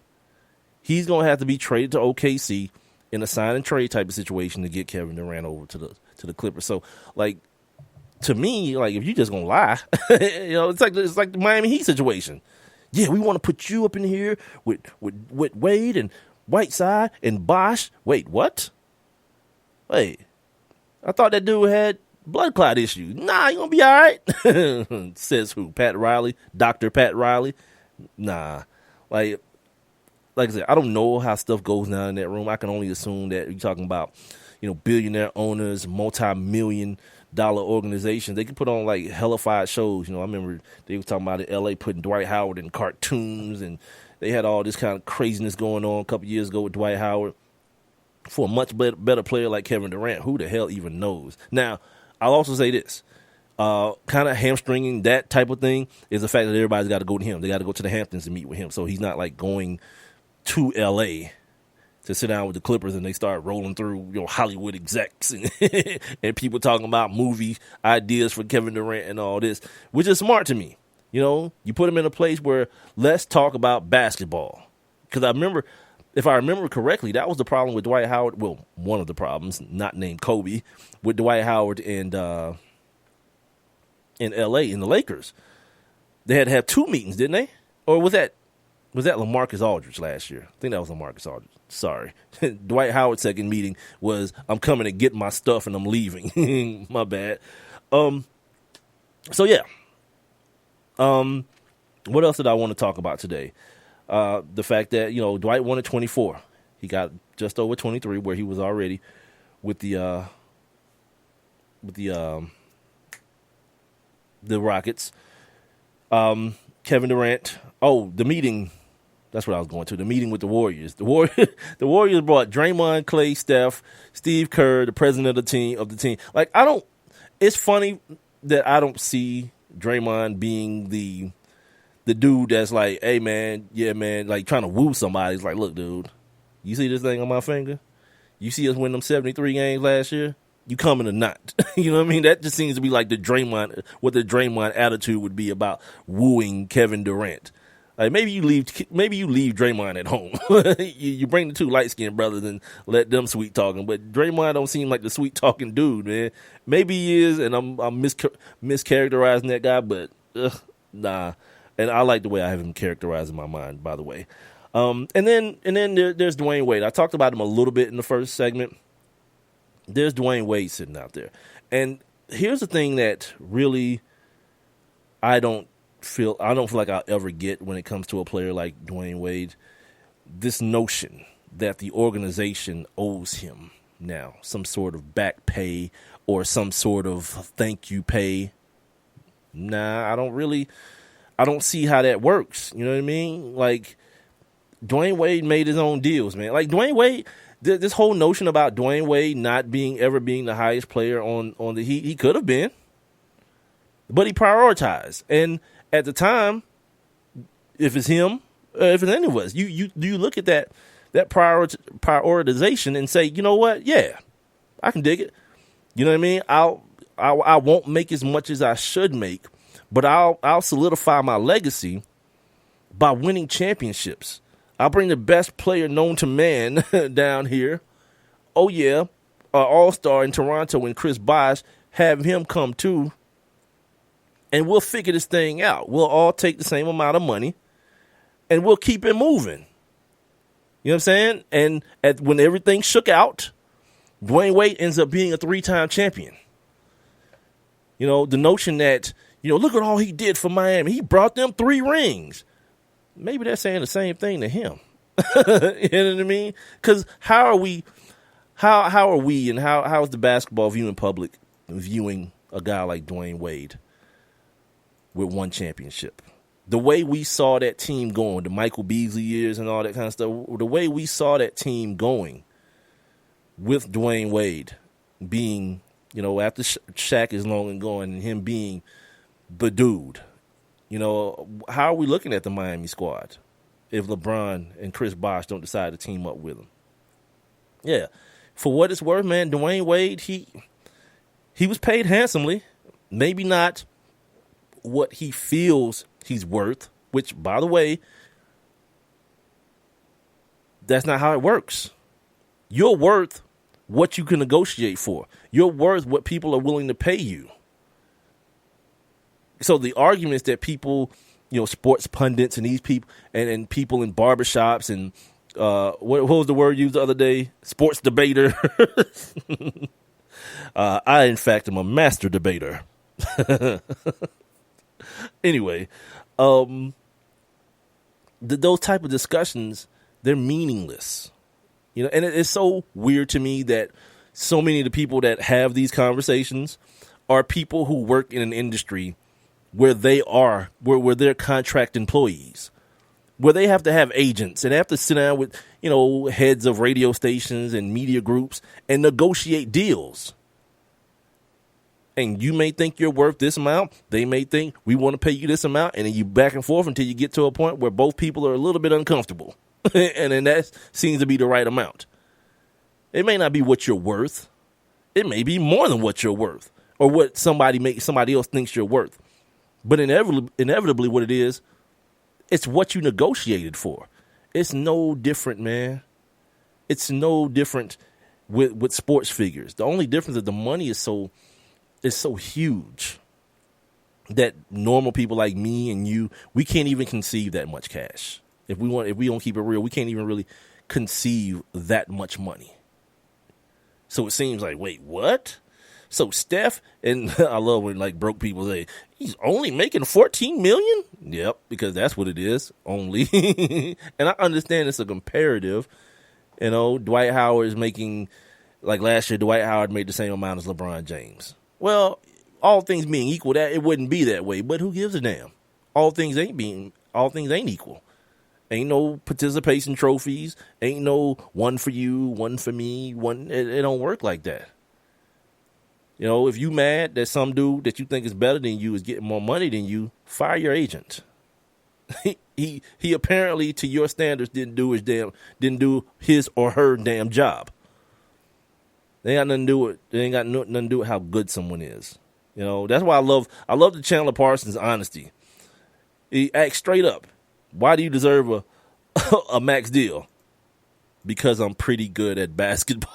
He's gonna have to be traded to OKC in a sign and trade type of situation to get Kevin Durant over to to the Clippers. So, like, to me, like, if you just gonna lie, it's like the Miami Heat situation. Yeah, we want to put you up in here with Wade and Whiteside and Bosh. Wait, what? Wait, I thought that dude had blood clot issues. Nah, you gonna be all right. Says who? Pat Riley, Dr. Pat Riley. Nah, like I said, I don't know how stuff goes down in that room. I can only assume that you're talking about, billionaire owners, multi-million-dollar organizations. They can put on like hellified shows. I remember they were talking about in L.A. putting Dwight Howard in cartoons, and they had all this kind of craziness going on a couple years ago with Dwight Howard. For a much better player like Kevin Durant, who the hell even knows? Now, I'll also say this. Kind of hamstringing that type of thing is the fact that everybody's got to go to him. They got to go to the Hamptons and meet with him. So he's not like going to L.A. to sit down with the Clippers and they start rolling through Hollywood execs and people talking about movie ideas for Kevin Durant and all this, which is smart to me. You put him in a place where let's talk about basketball. Because if I remember correctly, that was the problem with Dwight Howard. Well, one of the problems, not named Kobe, with Dwight Howard and in L.A. in the Lakers. They had to have two meetings, didn't they? Or was that LaMarcus Aldridge last year? I think that was LaMarcus Aldridge. Sorry. Dwight Howard's second meeting was, I'm coming to get my stuff and I'm leaving. My bad. So, yeah. What else did I want to talk about today? The fact that, Dwight won at 24. He got just over 23 where he was already with the Rockets. Kevin Durant. Oh, the meeting. That's what I was going to. The meeting with the Warriors. The Warriors brought Draymond, Clay, Steph, Steve Kerr, the president of the team. Like, it's funny that I don't see Draymond being the dude that's like, hey, man, yeah, man, like trying to woo somebody. It's like, look, dude, you see this thing on my finger? You see us win them 73 games last year? You coming or not? You know what I mean? That just seems to be like what the Draymond attitude would be about wooing Kevin Durant. Like maybe you leave Draymond at home. you bring the two light-skinned brothers and let them sweet talking. But Draymond don't seem like the sweet talking dude, man. Maybe he is, and I'm mischaracterizing that guy, but nah. And I like the way I have him characterized in my mind, by the way. And then there's Dwayne Wade. I talked about him a little bit in the first segment. There's Dwayne Wade sitting out there. And here's the thing that really I don't feel like I'll ever get when it comes to a player like Dwayne Wade. This notion that the organization owes him now some sort of back pay or some sort of thank you pay. Nah, I don't see how that works. You know what I mean? Like, Dwayne Wade made his own deals, man. Like, Dwayne Wade, this whole notion about Dwayne Wade not ever being the highest player on the Heat, he could have been, but he prioritized. And at the time, if it's him, if it's any of us, you look at that prioritization and say, you know what? Yeah, I can dig it. You know what I mean? I won't make as much as I should make, but I'll solidify my legacy by winning championships. I'll bring the best player known to man down here. Oh, yeah, all-star in Toronto and Chris Bosh, have him come too, and we'll figure this thing out. We'll all take the same amount of money, and we'll keep it moving. You know what I'm saying? And when everything shook out, Dwayne Wade ends up being a 3-time champion. You know, the notion that, look at all he did for Miami. He brought them 3 rings. Maybe they're saying the same thing to him. You know what I mean? Because how are we and how is the basketball viewing public viewing a guy like Dwayne Wade with 1 championship? The way we saw that team going, the Michael Beasley years and all that kind of stuff, the way we saw that team going with Dwayne Wade being, after Shaq is long and gone and him being the dude. How are we looking at the Miami squad if LeBron and Chris Bosh don't decide to team up with him? Yeah. For what it's worth, man, Dwayne Wade, he was paid handsomely. Maybe not what he feels he's worth, which, by the way, that's not how it works. Your worth what you can negotiate for. You're worth what people are willing to pay you. So the arguments that people, sports pundits and these people and people in barbershops and what was the word used the other day? Sports debater. I, in fact, am a master debater. Anyway, those type of discussions, they're meaningless. And it's so weird to me that so many of the people that have these conversations are people who work in an industry where where they're contract employees, where they have to have agents and they have to sit down with, heads of radio stations and media groups and negotiate deals. And you may think you're worth this amount. They may think we want to pay you this amount. And then you back and forth until you get to a point where both people are a little bit uncomfortable. And then that seems to be the right amount. It may not be what you're worth. It may be more than what you're worth or what somebody else thinks you're worth. But inevitably what it is, it's what you negotiated for. It's no different, man. It's no different with sports figures. The only difference is the money is so huge that normal people like me and you, we can't even conceive that much cash. If we don't keep it real, we can't even really conceive that much money. So it seems like, wait, what? So Steph, and I love when broke people say, he's only making $14 million? Yep, because that's what it is, only. And I understand it's a comparative. Dwight Howard is making, last year, Dwight Howard made the same amount as LeBron James. Well, all things being equal, that it wouldn't be that way, but who gives a damn? All things ain't equal. Ain't no participation trophies. Ain't no one for you, one for me. It don't work like that. If you mad that some dude that you think is better than you is getting more money than you, fire your agent. He apparently, to your standards, didn't do his or her damn job. They ain't got nothing to do with. They ain't got nothing to do with how good someone is. That's why I love the Chandler Parsons honesty. He acts straight up. Why do you deserve a max deal? Because I'm pretty good at basketball.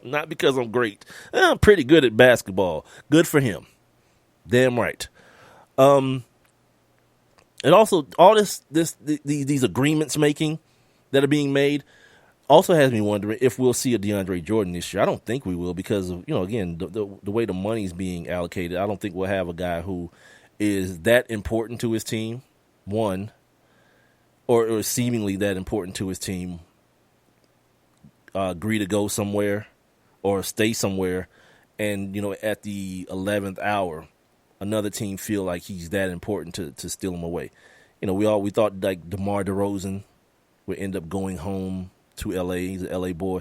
Not because I'm great. I'm pretty good at basketball. Good for him. Damn right. And also all these agreements making that are being made also has me wondering if we'll see a DeAndre Jordan this year. I don't think we will because of, again, the way the money's being allocated. I don't think we'll have a guy who is that important to his team, one, or seemingly that important to his team, agree to go somewhere or stay somewhere, and, at the 11th hour, another team feel like he's that important to steal him away. We thought DeMar DeRozan would end up going home to L.A. He's an L.A. boy.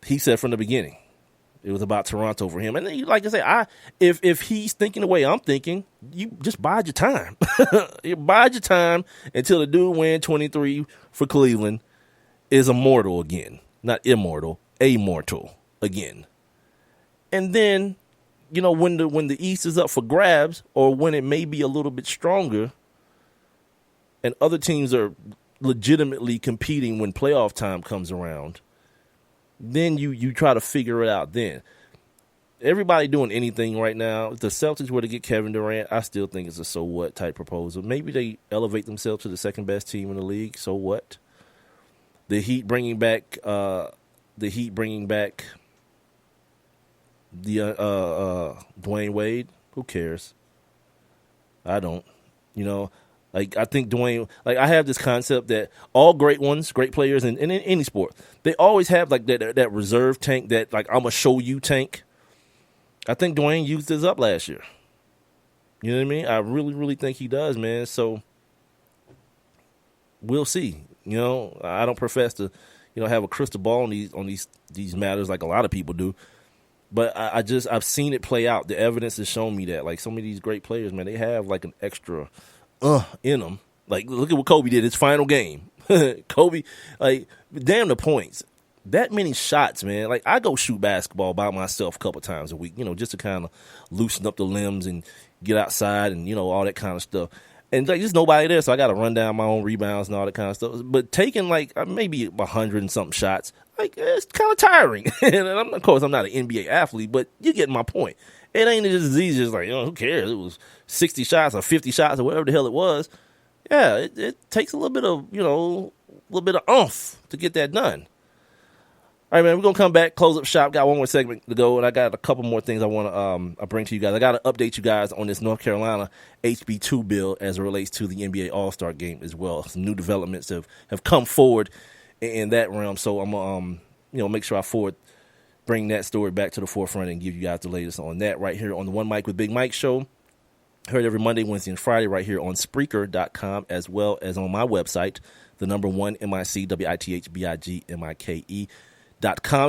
He said from the beginning it was about Toronto for him. And then, like I say, if he's thinking the way I'm thinking, you just bide your time. You bide your time until the dude win 23 for Cleveland is immortal again. Not immortal, amortal again. And then, when the East is up for grabs, or when it may be a little bit stronger, and other teams are legitimately competing when playoff time comes around, then you try to figure it out then. Everybody doing anything right now. If the Celtics were to get Kevin Durant, I still think it's a so what type proposal. Maybe they elevate themselves to the second best team in the league. So what? The Heat bringing back Dwayne Wade. Who cares? I don't. I think Dwayne, I have this concept that all great players in any sport, they always have that reserve tank, that I'm going to show you tank. I think Dwayne used this up last year. You know what I mean? I really, really think he does, man. So we'll see. I don't profess to, have a crystal ball on these matters like a lot of people do. But I've seen it play out. The evidence has shown me that. Some of these great players, man, they have an extra in them. Look at what Kobe did his final game. Kobe, damn the points. That many shots, man. I go shoot basketball by myself a couple times a week, just to kind of loosen up the limbs and get outside and, all that kind of stuff. And like, there's nobody there, so I got to run down my own rebounds and all that kind of stuff. But taking like maybe 100 and something shots, like it's kind of tiring. And of course, I'm not an NBA athlete, but you get my point. It ain't just as easy as like, who cares? It was 60 shots or 50 shots or whatever the hell it was. Yeah, it takes a little bit of, oomph to get that done. All right, man, we're going to come back, close up shop. Got one more segment to go, and I got a couple more things I want to bring to you guys. I got to update you guys on this North Carolina HB2 bill as it relates to the NBA All-Star game as well. Some new developments have come forward in that realm, so I'm going to make sure I bring that story back to the forefront and give you guys the latest on that right here on the One Mic with Big Mike show. Heard every Monday, Wednesday, and Friday right here on Spreaker.com as well as on my website, the number 1 MIC, WITHBIGMIKE.com.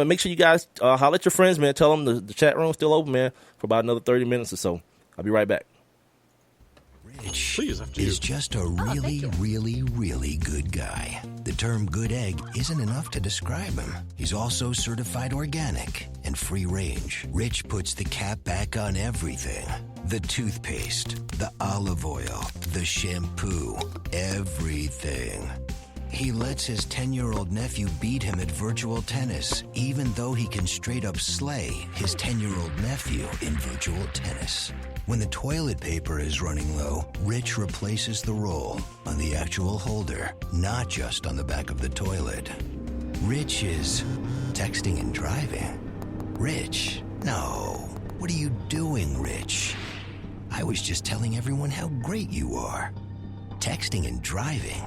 And make sure you guys holler at your friends, man. Tell them the chat room's still open, man, for about another 30 minutes or so. I'll be right back. Rich is just a really, really, really good guy. The term good egg isn't enough to describe him. He's also certified organic and free range. Rich puts the cap back on everything. The toothpaste, the olive oil, the shampoo, everything. He lets his 10-year-old nephew beat him at virtual tennis, even though he can straight up slay his 10-year-old nephew in virtual tennis. When the toilet paper is running low, Rich replaces the roll on the actual holder, not just on the back of the toilet. Rich is texting and driving. Rich? No. What are you doing, Rich? I was just telling everyone how great you are. Texting and driving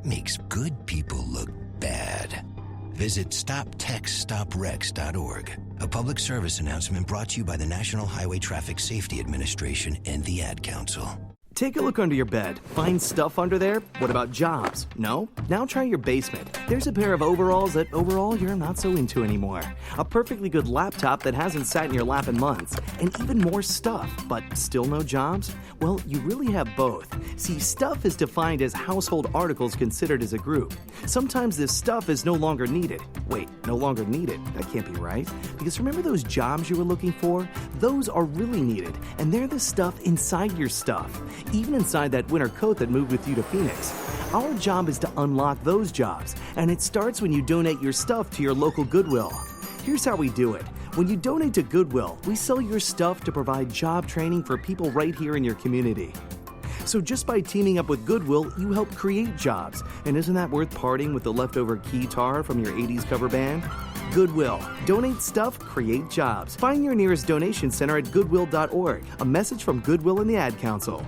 makes good people look bad. Visit StopTextStopWrecks.org. A public service announcement brought to you by the National Highway Traffic Safety Administration and the Ad Council. Take a look under your bed. Find stuff under there? What about jobs? No? Now try your basement. There's a pair of overalls that overall you're not so into anymore. A perfectly good laptop that hasn't sat in your lap in months. And even more stuff, but still no jobs? Well, you really have both. See, stuff is defined as household articles considered as a group. Sometimes this stuff is no longer needed. Wait, no longer needed? That can't be right. Because remember those jobs you were looking for? Those are really needed, and they're the stuff inside your stuff. Even inside that winter coat that moved with you to Phoenix. Our job is to unlock those jobs, and it starts when you donate your stuff to your local Goodwill. Here's how we do it. When you donate to Goodwill, we sell your stuff to provide job training for people right here in your community. So just by teaming up with Goodwill, you help create jobs. And isn't that worth parting with the leftover keytar from your 80s cover band? Goodwill. Donate stuff, create jobs. Find your nearest donation center at goodwill.org. A message from Goodwill and the Ad Council.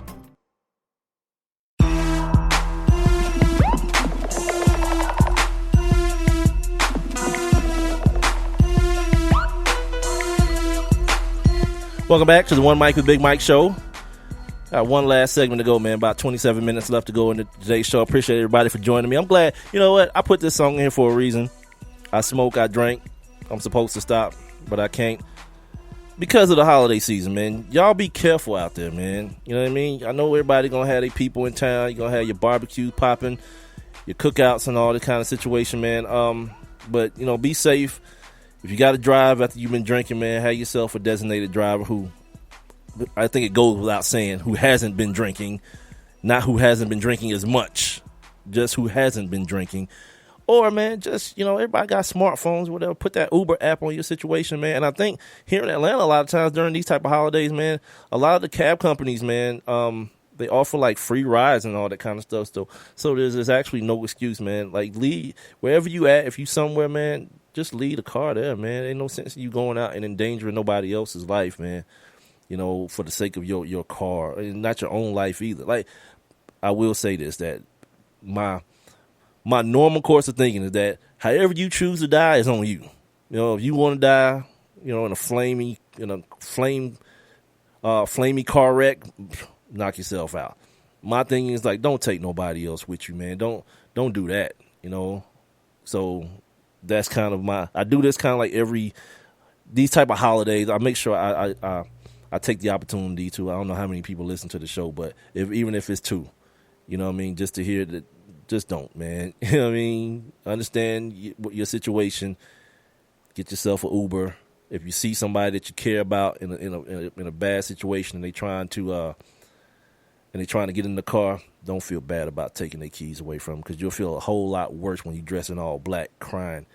Welcome back to the One Mic with Big Mike show. Got one last segment to go, man. About 27 minutes left to go in today's show. Appreciate everybody for joining me. I'm glad. You know what? I put this song in here for a reason. I smoke, I drink. I'm supposed to stop, but I can't. Because of the holiday season, man. Y'all be careful out there, man. You know what I mean? I know everybody going to have their people in town. You're going to have your barbecue popping, your cookouts and all that kind of situation, man. But, be safe. If you got to drive after you've been drinking, man, have yourself a designated driver who, I think it goes without saying, who hasn't been drinking, not who hasn't been drinking as much, just who hasn't been drinking. Or, man, just, everybody got smartphones, whatever. Put that Uber app on your situation, man. And I think here in Atlanta, a lot of times during these type of holidays, man, a lot of the cab companies, man, they offer, like, free rides and all that kind of stuff. So there's actually no excuse, man. Like, leave wherever you at. If you somewhere, man, just leave the car there, man. Ain't no sense in you going out and endangering nobody else's life, man, for the sake of your car. And not your own life either. Like, I will say this, that my normal course of thinking is that however you choose to die is on you. If you want to die, in a flamey car wreck, knock yourself out. My thing is, like, don't take nobody else with you, man. Don't do that, So that's kind of I do this kind of like these type of holidays. I make sure I take the opportunity to. I don't know how many people listen to the show, but even if it's two, just to hear that. Just don't, man. You know what I mean? Understand your situation. Get yourself an Uber. If you see somebody that you care about in a bad situation and they trying to and they're trying to get in the car, don't feel bad about taking their keys away from them, because you'll feel a whole lot worse when you dress in all black, crying,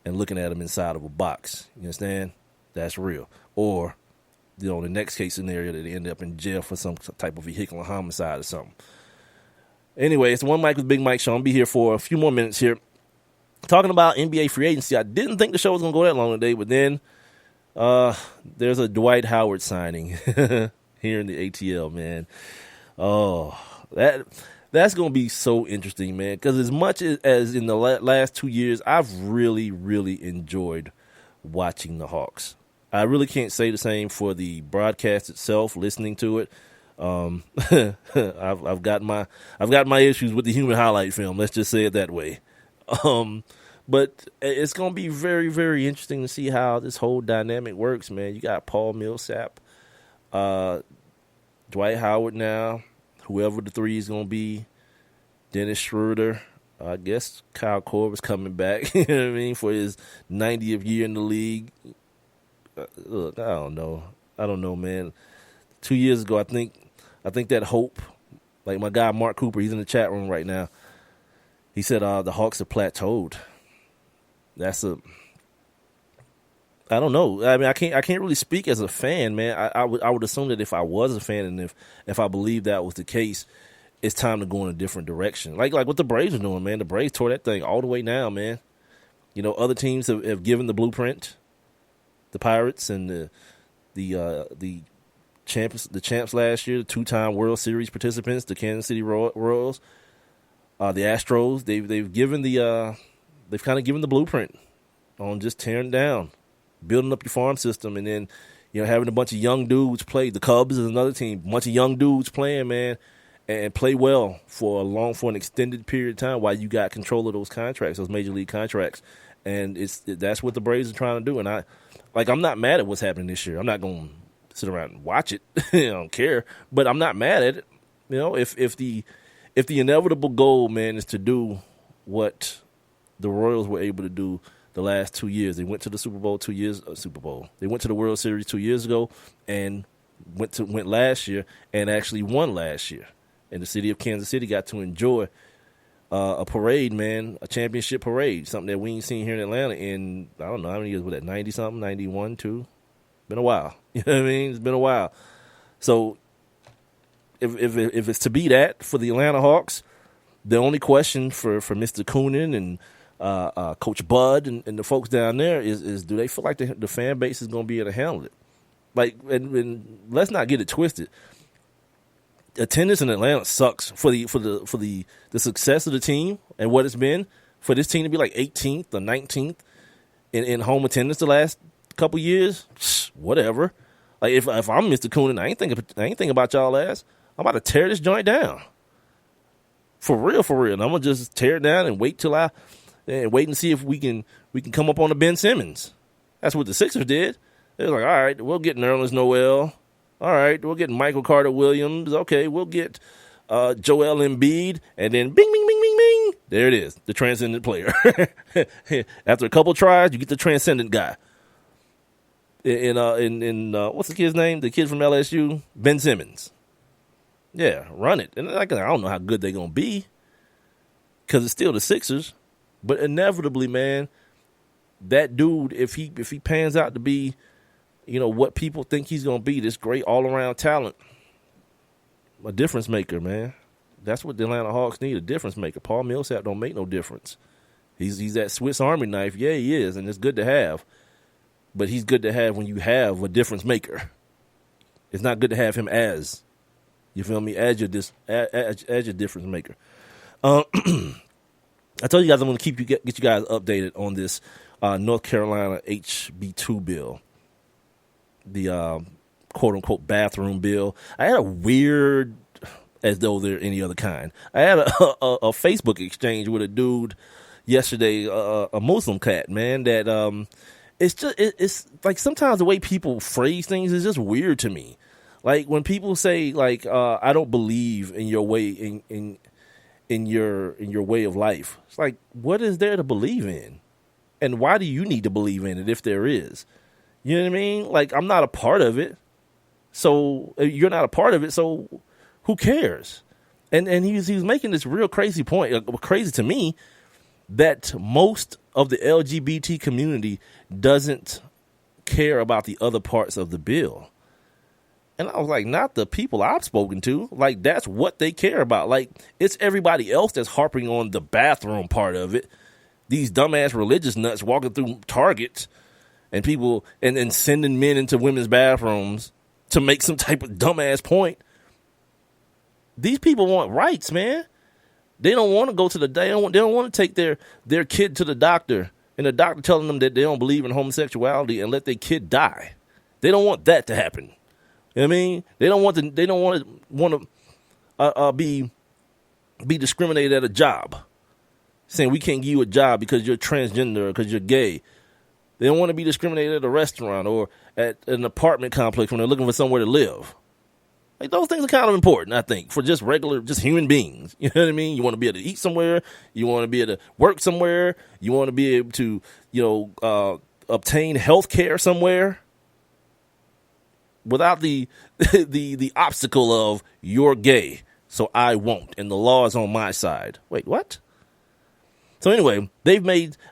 and looking at them inside of a box. You understand? That's real. Or, the next case scenario that they end up in jail for some type of vehicular homicide or something. Anyway, it's One Mic with Big Mike Show. I'll be here for a few more minutes here. Talking about NBA free agency. I didn't think the show was going to go that long today, but then there's a Dwight Howard signing here in the ATL, man. Oh, that's going to be so interesting, man, because as much as in the last 2 years, I've really, really enjoyed watching the Hawks. I really can't say the same for the broadcast itself, listening to it. I've got my issues with the human highlight film. Let's just say it that way. But it's going to be very, very interesting to see how this whole dynamic works, man. You got Paul Millsap, Dwight Howard now, whoever the three is going to be, Dennis Schroeder. I guess Kyle Korver's coming back, you know what I mean, for his 90th year in the league. Look, I don't know, man. 2 years ago, I think that hope, like my guy Mark Cooper, he's in the chat room right now. He said the Hawks are plateaued. I don't know. I mean, I can't really speak as a fan, man. I would assume that if I was a fan and if I believed that was the case, it's time to go in a different direction. Like what the Braves are doing, man. The Braves tore that thing all the way down, man. Other teams have given the blueprint. The Pirates and the champs last year, the 2-time World Series participants, the Kansas City Royals, the Astros. They've given they've kind of given the blueprint on just tearing down, building up your farm system, and then having a bunch of young dudes play. The Cubs is another team, a bunch of young dudes playing, man, and play well for an extended period of time while you got control of those contracts, those major league contracts, and that's what the Braves are trying to do. And I'm not mad at what's happening this year. I'm not going to sit around and watch it. I don't care, but I'm not mad at it. If the inevitable goal, man, is to do what the Royals were able to do the last 2 years. They went to the Super Bowl. They went to the World Series 2 years ago and went last year and actually won last year. And the city of Kansas City got to enjoy a parade, man, a championship parade, something that we ain't seen here in Atlanta in, I don't know how many years, was that 90-something, 91, 2? Been a while. You know what I mean? It's been a while. So if it's to be that for the Atlanta Hawks, the only question for Mr. Coonan and Coach Bud and the folks down there is do they feel like the fan base is going to be able to handle it? Like, and let's not get it twisted. Attendance in Atlanta sucks for the success of the team and what it's been for this team to be like 18th or 19th in home attendance the last couple years. Whatever. Like if I'm Mr. Coonan, I ain't thinking about y'all ass. I'm about to tear this joint down. For real. And I'm gonna just tear it down and wait and see if we can come up on the Ben Simmons. That's what the Sixers did. They was like, all right, we'll get Nerlens Noel. All right, we'll get Michael Carter Williams. Okay, we'll get Joel Embiid, and then bing, bing, bing, bing, bing. There it is, the transcendent player. After a couple tries, you get the transcendent guy. In what's the kid's name? The kid from LSU, Ben Simmons. Yeah, run it. And I don't know how good they're gonna be, because it's still the Sixers. But inevitably, man, that dude, if he pans out to be, what people think he's going to be, this great all-around talent, a difference maker, man. That's what the Atlanta Hawks need, a difference maker. Paul Millsap don't make no difference. He's that Swiss Army knife. Yeah, he is, and it's good to have. But he's good to have when you have a difference maker. It's not good to have him as, you feel me, as your difference maker. I told you guys I'm going to get you guys updated on this North Carolina HB2 bill. The quote-unquote bathroom bill. I had a weird, as though they're any other kind, I had a Facebook exchange with a dude yesterday, a Muslim cat, man, that it's like sometimes the way people phrase things is just weird to me. Like when people say, like, I don't believe in your way, in your way of life. It's like, what is there to believe in? And why do you need to believe in it if there is? You know what I mean? Like, I'm not a part of it. So you're not a part of it. So Who cares? And he was making this real crazy point, crazy to me, that most of the LGBT community doesn't care about the other parts of the bill. And I was like, not the people I've spoken to. Like, that's what they care about. Like, it's everybody else that's harping on the bathroom part of it. These dumbass religious nuts walking through Target and people and sending men into women's bathrooms to make some type of dumbass point. These people want rights, man. They don't want to go to they don't want to take their kid to the doctor and the doctor telling them that they don't believe in homosexuality and let their kid die. They don't want that to happen. You know what I mean? They don't want to be discriminated at a job, saying we can't give you a job because you're transgender or because you're gay. They don't want to be discriminated at a restaurant or at an apartment complex when they're looking for somewhere to live. Like, those things are kind of important, I think, for just human beings. You know what I mean? You want to be able to eat somewhere. You want to be able to work somewhere. You want to be able to, obtain health care somewhere without the obstacle of you're gay, so I won't, and the law is on my side. Wait, what? So anyway,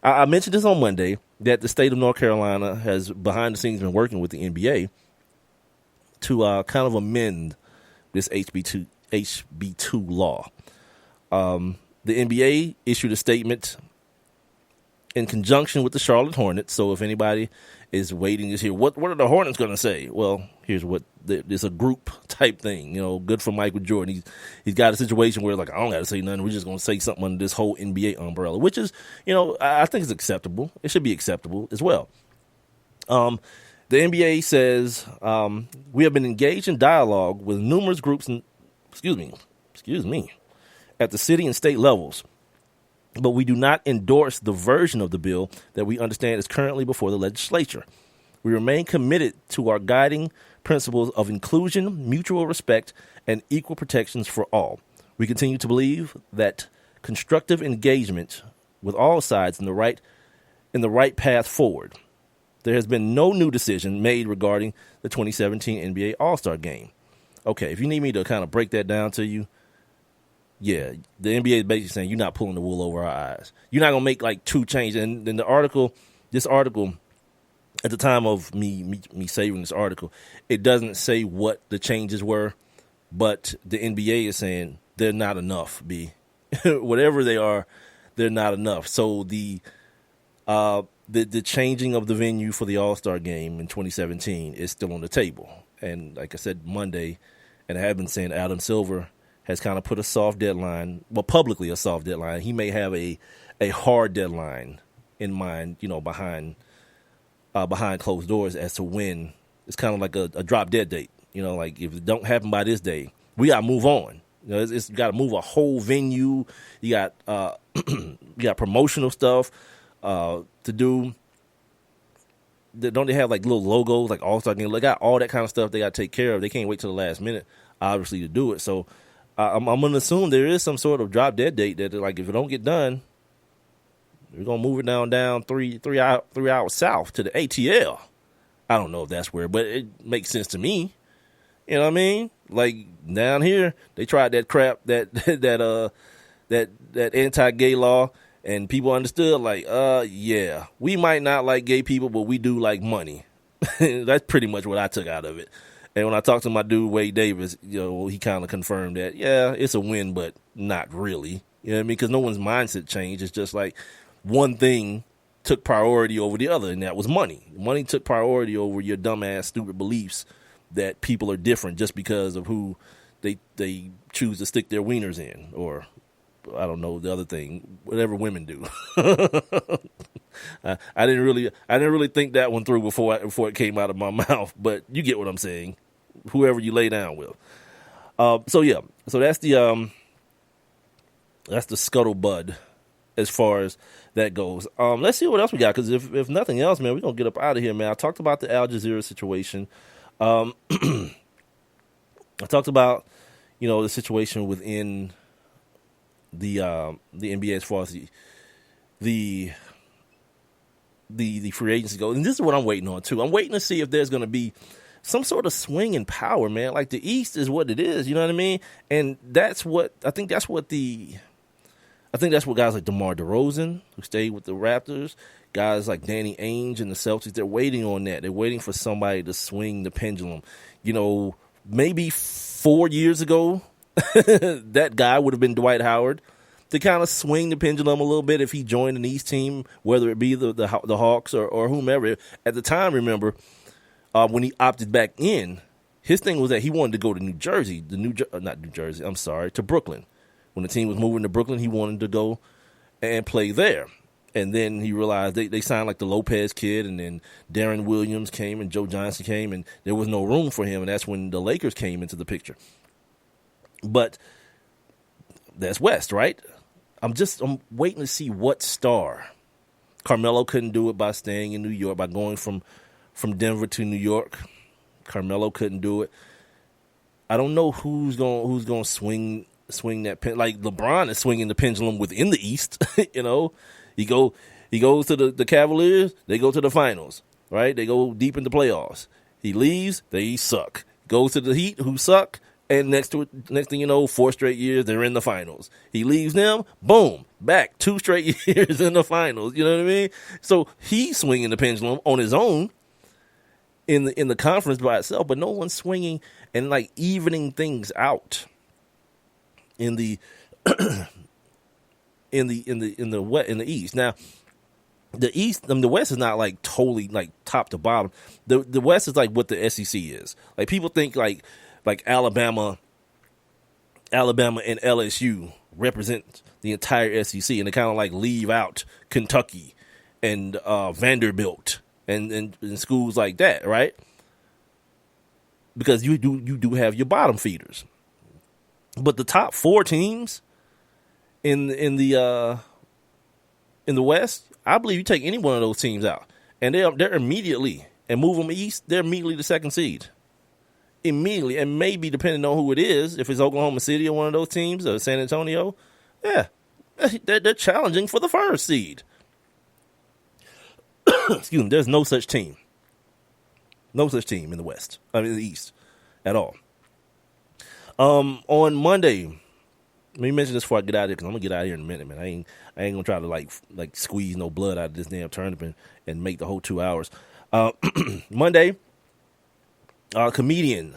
I mentioned this on Monday, that the state of North Carolina has behind the scenes been working with the NBA to kind of amend this HB2 law. The NBA issued a statement in conjunction with the Charlotte Hornets. So if anybody is waiting to hear what are the Hornets going to say, well, here's what it's a group type thing. Good for Michael Jordan. He's got a situation where, like, I don't got to say nothing. We're just going to say something under this whole NBA umbrella, which is, I think is acceptable. It should be acceptable as well. The NBA says, we have been engaged in dialogue with numerous groups, at the city and state levels, but we do not endorse the version of the bill that we understand is currently before the legislature. We remain committed to our guiding principles of inclusion, mutual respect, and equal protections for all. We continue to believe that constructive engagement with all sides in the right path forward. There has been no new decision made regarding the 2017 NBA All-Star Game. Okay, if you need me to kind of break that down to you, yeah, the NBA is basically saying you're not pulling the wool over our eyes. You're not going to make like two changes. And then this article, at the time of me saving this article, it doesn't say what the changes were, but the NBA is saying they're not enough, B. Whatever they are, they're not enough. So the changing of the venue for the All-Star Game in 2017 is still on the table. And like I said Monday, and I have been saying, Adam Silver has kind of put a soft deadline, well, publicly a soft deadline. He may have a hard deadline in mind, behind closed doors as to when. It's kind of like a drop dead date. Like if it don't happen by this day, we got to move on. It's got to move a whole venue. You got you got promotional stuff to do. Don't they have like little logos, like All-Star Game? They got all that kind of stuff they got to take care of. They can't wait till the last minute, obviously, to do it. So I'm going to assume there is some sort of drop dead date that, like, if it don't get done, we're going to move it down three hours south to the ATL. I don't know if that's where, but it makes sense to me. You know what I mean? Like, down here, they tried that crap, that anti-gay law, and people understood, like, yeah, we might not like gay people, but we do like money. That's pretty much what I took out of it. And when I talked to my dude, Wade Davis, he kind of confirmed that, yeah, it's a win, but not really. You know what I mean? Because no one's mindset changed. It's just like one thing took priority over the other, and that was money. Money took priority over your dumbass, stupid beliefs that people are different just because of who they choose to stick their wieners in, or I don't know, the other thing, whatever women do. I didn't really think that one through before it came out of my mouth, but you get what I'm saying. Whoever you lay down with. So that's the scuttlebutt as far as that goes. Let's see what else we got, because if nothing else, man, we're gonna get up out of here, man. I talked about the Al Jazeera situation. I talked about the situation within the NBA as far as the free agency goes, and this is what I'm waiting on too. I'm waiting to see if there's going to be some sort of swing in power, man. Like the East is what it is, you know what I mean? And that's what I think that's what guys like DeMar DeRozan, who stayed with the Raptors, guys like Danny Ainge and the Celtics, they're waiting on that. They're waiting for somebody to swing the pendulum. You know, maybe 4 years ago, that guy would have been Dwight Howard, to kind of swing the pendulum a little bit if he joined an East team, whether it be the Hawks or whomever. At the time, remember, when he opted back in, his thing was that he wanted to go to New Jersey, to Brooklyn. When the team was moving to Brooklyn, he wanted to go and play there. And then he realized they signed like the Lopez kid, and then Darren Williams came and Joe Johnson came, and there was no room for him. And that's when the Lakers came into the picture. But that's West, right? I'm waiting to see what star. Carmelo couldn't do it by staying in New York, by going from Denver to New York. Carmelo couldn't do it. I don't know who's going to swing that pen. Like LeBron is swinging the pendulum within the East. You know, he goes to the Cavaliers, they go to the finals, right? They go deep in the playoffs. He leaves, they suck. Goes to the Heat, who suck. And next thing you know, 4 straight years, they're in the finals. He leaves them, boom, back 2 straight years in the finals. You know what I mean? So he's swinging the pendulum on his own in the conference by itself, but no one's swinging and like evening things out in the East. Now, the East, the West is not like totally like top to bottom. The West is like what the SEC is. Like people think like Alabama and LSU represent the entire SEC, and they kind of like leave out Kentucky and Vanderbilt and schools like that, right? Because you do have your bottom feeders, but the top 4 teams in the West, I believe you take any one of those teams out, and they're immediately, and move them east, they're immediately the 2nd seed. Immediately, and maybe depending on who it is, if it's Oklahoma City or one of those teams, or San Antonio, yeah, they're challenging for the 1st seed. Excuse me, there's no such team in the West, in the East, at all. On Monday, let me mention this before I get out of here, because I'm gonna get out of here in a minute, man. I ain't gonna try to like squeeze no blood out of this damn tournament and make the whole 2 hours. Monday. Comedian,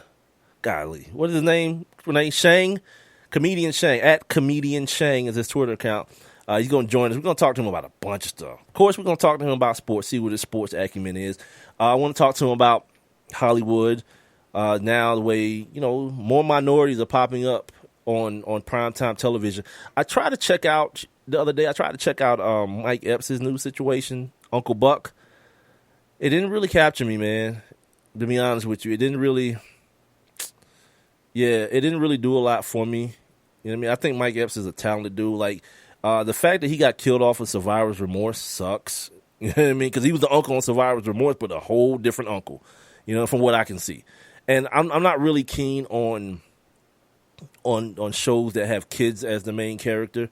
golly, what is his name? Shang? Comedian Shang, at Comedian Shang is his Twitter account. He's going to join us. We're going to talk to him about a bunch of stuff. Of course, we're going to talk to him about sports, see what his sports acumen is. I want to talk to him about Hollywood. Now, the way, you know, more minorities are popping up on primetime television. The other day, I tried to check out Mike Epps' new situation, Uncle Buck. It didn't really capture me, man. To be honest with you, it didn't really do a lot for me. You know what I mean? I think Mike Epps is a talented dude. Like, the fact that he got killed off of Survivor's Remorse sucks. You know what I mean? Because he was the uncle on Survivor's Remorse, but a whole different uncle, you know, from what I can see. And I'm not really keen on shows that have kids as the main character,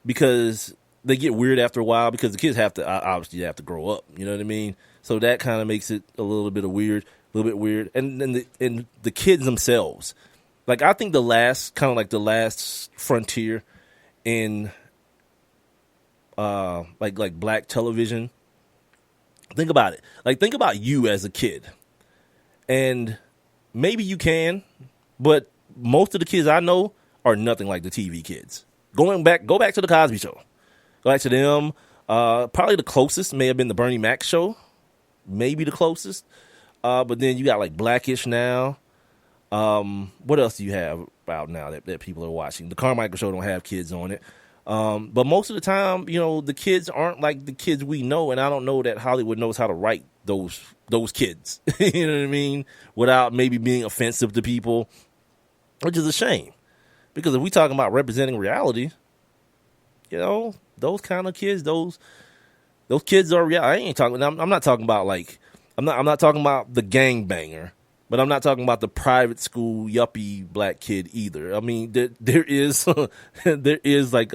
because they get weird after a while, because the kids have to grow up. You know what I mean? So that kind of makes it a little bit weird. And then the kids themselves. Like, I think the last frontier in like black television. Think about it. Like, think about you as a kid. And maybe you can, but most of the kids I know are nothing like the TV kids. Go back to the Cosby Show. Go back to them. Probably the closest may have been the Bernie Mac Show. Maybe the closest. But then you got like Blackish now. What else do you have out now that people are watching? The Carmichael Show don't have kids on it. But most of the time, you know, the kids aren't like the kids we know, and I don't know that Hollywood knows how to write those kids. You know what I mean? Without maybe being offensive to people, which is a shame. Because if we talking about representing reality, you know, those kind of kids, those kids are real. I'm not talking about like, I'm not talking about the gangbanger, but I'm not talking about the private school yuppie black kid either. I mean, there is like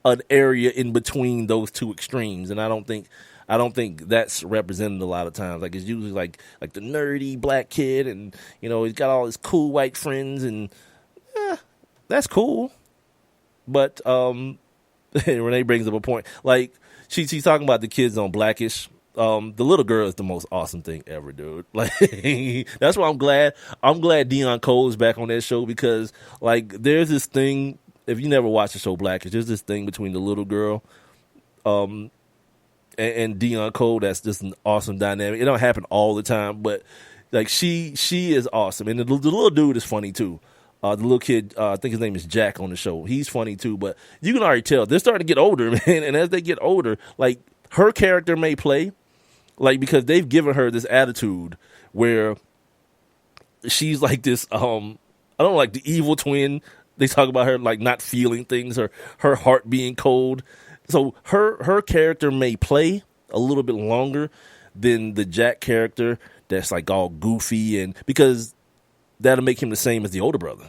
an area in between those two extremes, and I don't think I don't think that's represented a lot of times. Like, it's usually like the nerdy black kid, and he's got all his cool white friends, and that's cool. But Renee brings up a point. Like, she's talking about the kids on Blackish. The little girl is the most awesome thing ever, dude. Like, that's why I'm glad Deon Cole is back on that show, because like there's this thing. If you never watched the show Blackish, there's this thing between the little girl, and Deon Cole that's just an awesome dynamic. It don't happen all the time, but like she is awesome, and the little dude is funny too. The little kid, I think his name is Jack on the show. He's funny too, but you can already tell they're starting to get older, man. And as they get older, like her character may play, like because they've given her this attitude where she's like this. I don't know, like the evil twin. They talk about her like not feeling things, or her heart being cold. So her character may play a little bit longer than the Jack character that's like all goofy, and because that'll make him the same as the older brother.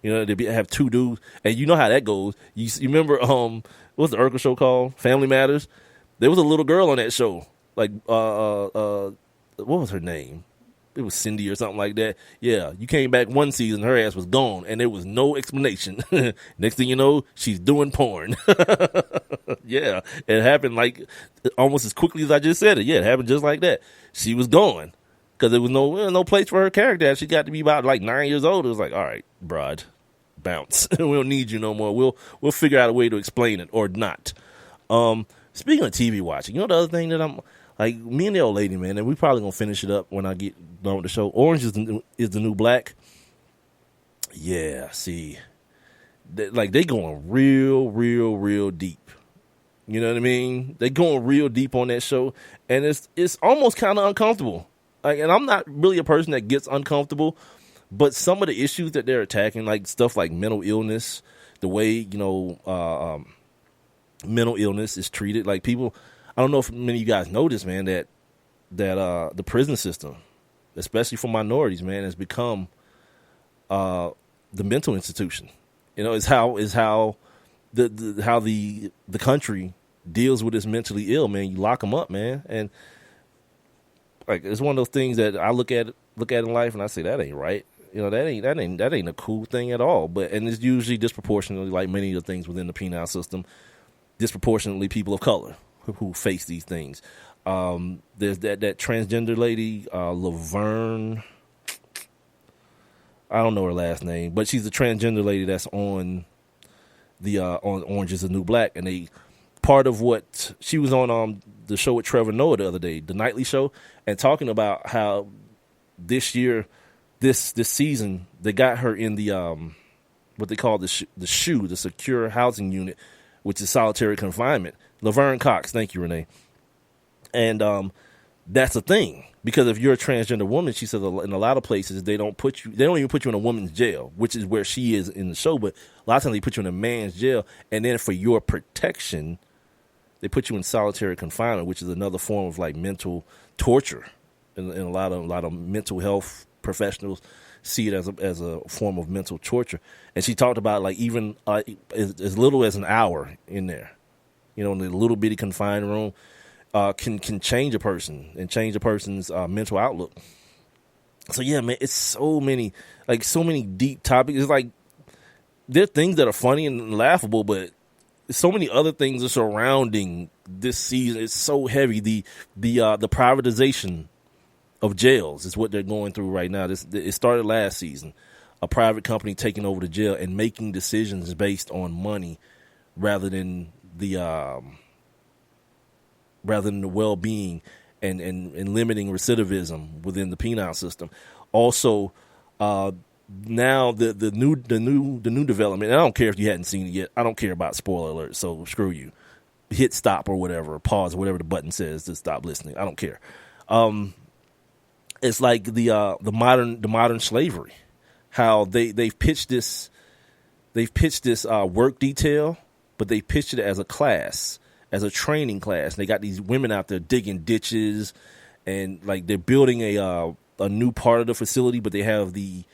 They have two dudes, and you know how that goes. You remember what's the Urkel show called? Family Matters. There was a little girl on that show. Like what was her name? It was Cindy or something like that. Yeah, you came back one season, her ass was gone, and there was no explanation. Next thing you know, she's doing porn. Yeah, it happened like almost as quickly as I just said it. Yeah, it happened just like that. She was gone because there was no place for her character. She got to be about like 9 years old. It was like, all right, broad, bounce. We don't need you no more. We'll figure out a way to explain it or not. Speaking of TV watching, the other thing that I'm like, me and the old lady, man, and we probably gonna finish it up when I get done with the show. Orange is the New Black. Yeah, see, they going real deep. You know what I mean? They going real deep on that show, and it's almost kind of uncomfortable. Like, and I'm not really a person that gets uncomfortable, but some of the issues that they're attacking, like stuff like mental illness, the way mental illness is treated, like people. I don't know if many of you guys know this, man, that the prison system, especially for minorities, man, has become the mental institution. Is how the country deals with its mentally ill, man. You lock them up, man, and like it's one of those things that I look at in life, and I say that ain't right. That ain't a cool thing at all. And it's usually disproportionately, like many of the things within the penal system, disproportionately people of color who face these things. There's that transgender lady, Laverne. I don't know her last name, but she's a transgender lady that's on on Orange is the New Black, and part of what she was on the show with Trevor Noah the other day, the nightly show, and talking about how this year, this season, they got her in the what they call the SHU, the Secure Housing Unit, which is solitary confinement. Laverne Cox, thank you, Renee. And that's a thing, because if you're a transgender woman, she says in a lot of places they don't even put you in a woman's jail, which is where she is in the show. But a lot of times they put you in a man's jail, and then for your protection, they put you in solitary confinement, which is another form of like mental torture. And a lot of mental health professionals see it as a form of mental torture. And she talked about like even as little as an hour in there. In the little bitty confined room, can change a person and change a person's mental outlook. So yeah, man, it's so many deep topics. It's like there are things that are funny and laughable, but so many other things are surrounding this season. It's so heavy. The privatization of jails is what they're going through right now. It started last season, a private company taking over the jail and making decisions based on money rather than the well-being and limiting recidivism within the penal system. Also, now the new development. And I don't care if you hadn't seen it yet. I don't care about spoiler alert. So screw you. Hit stop or whatever, or pause, or whatever the button says to stop listening. I don't care. It's like the modern slavery. How they've pitched this work detail, but they pitched it as a class, as a training class. And they got these women out there digging ditches, and like they're building a new part of the facility, but they have the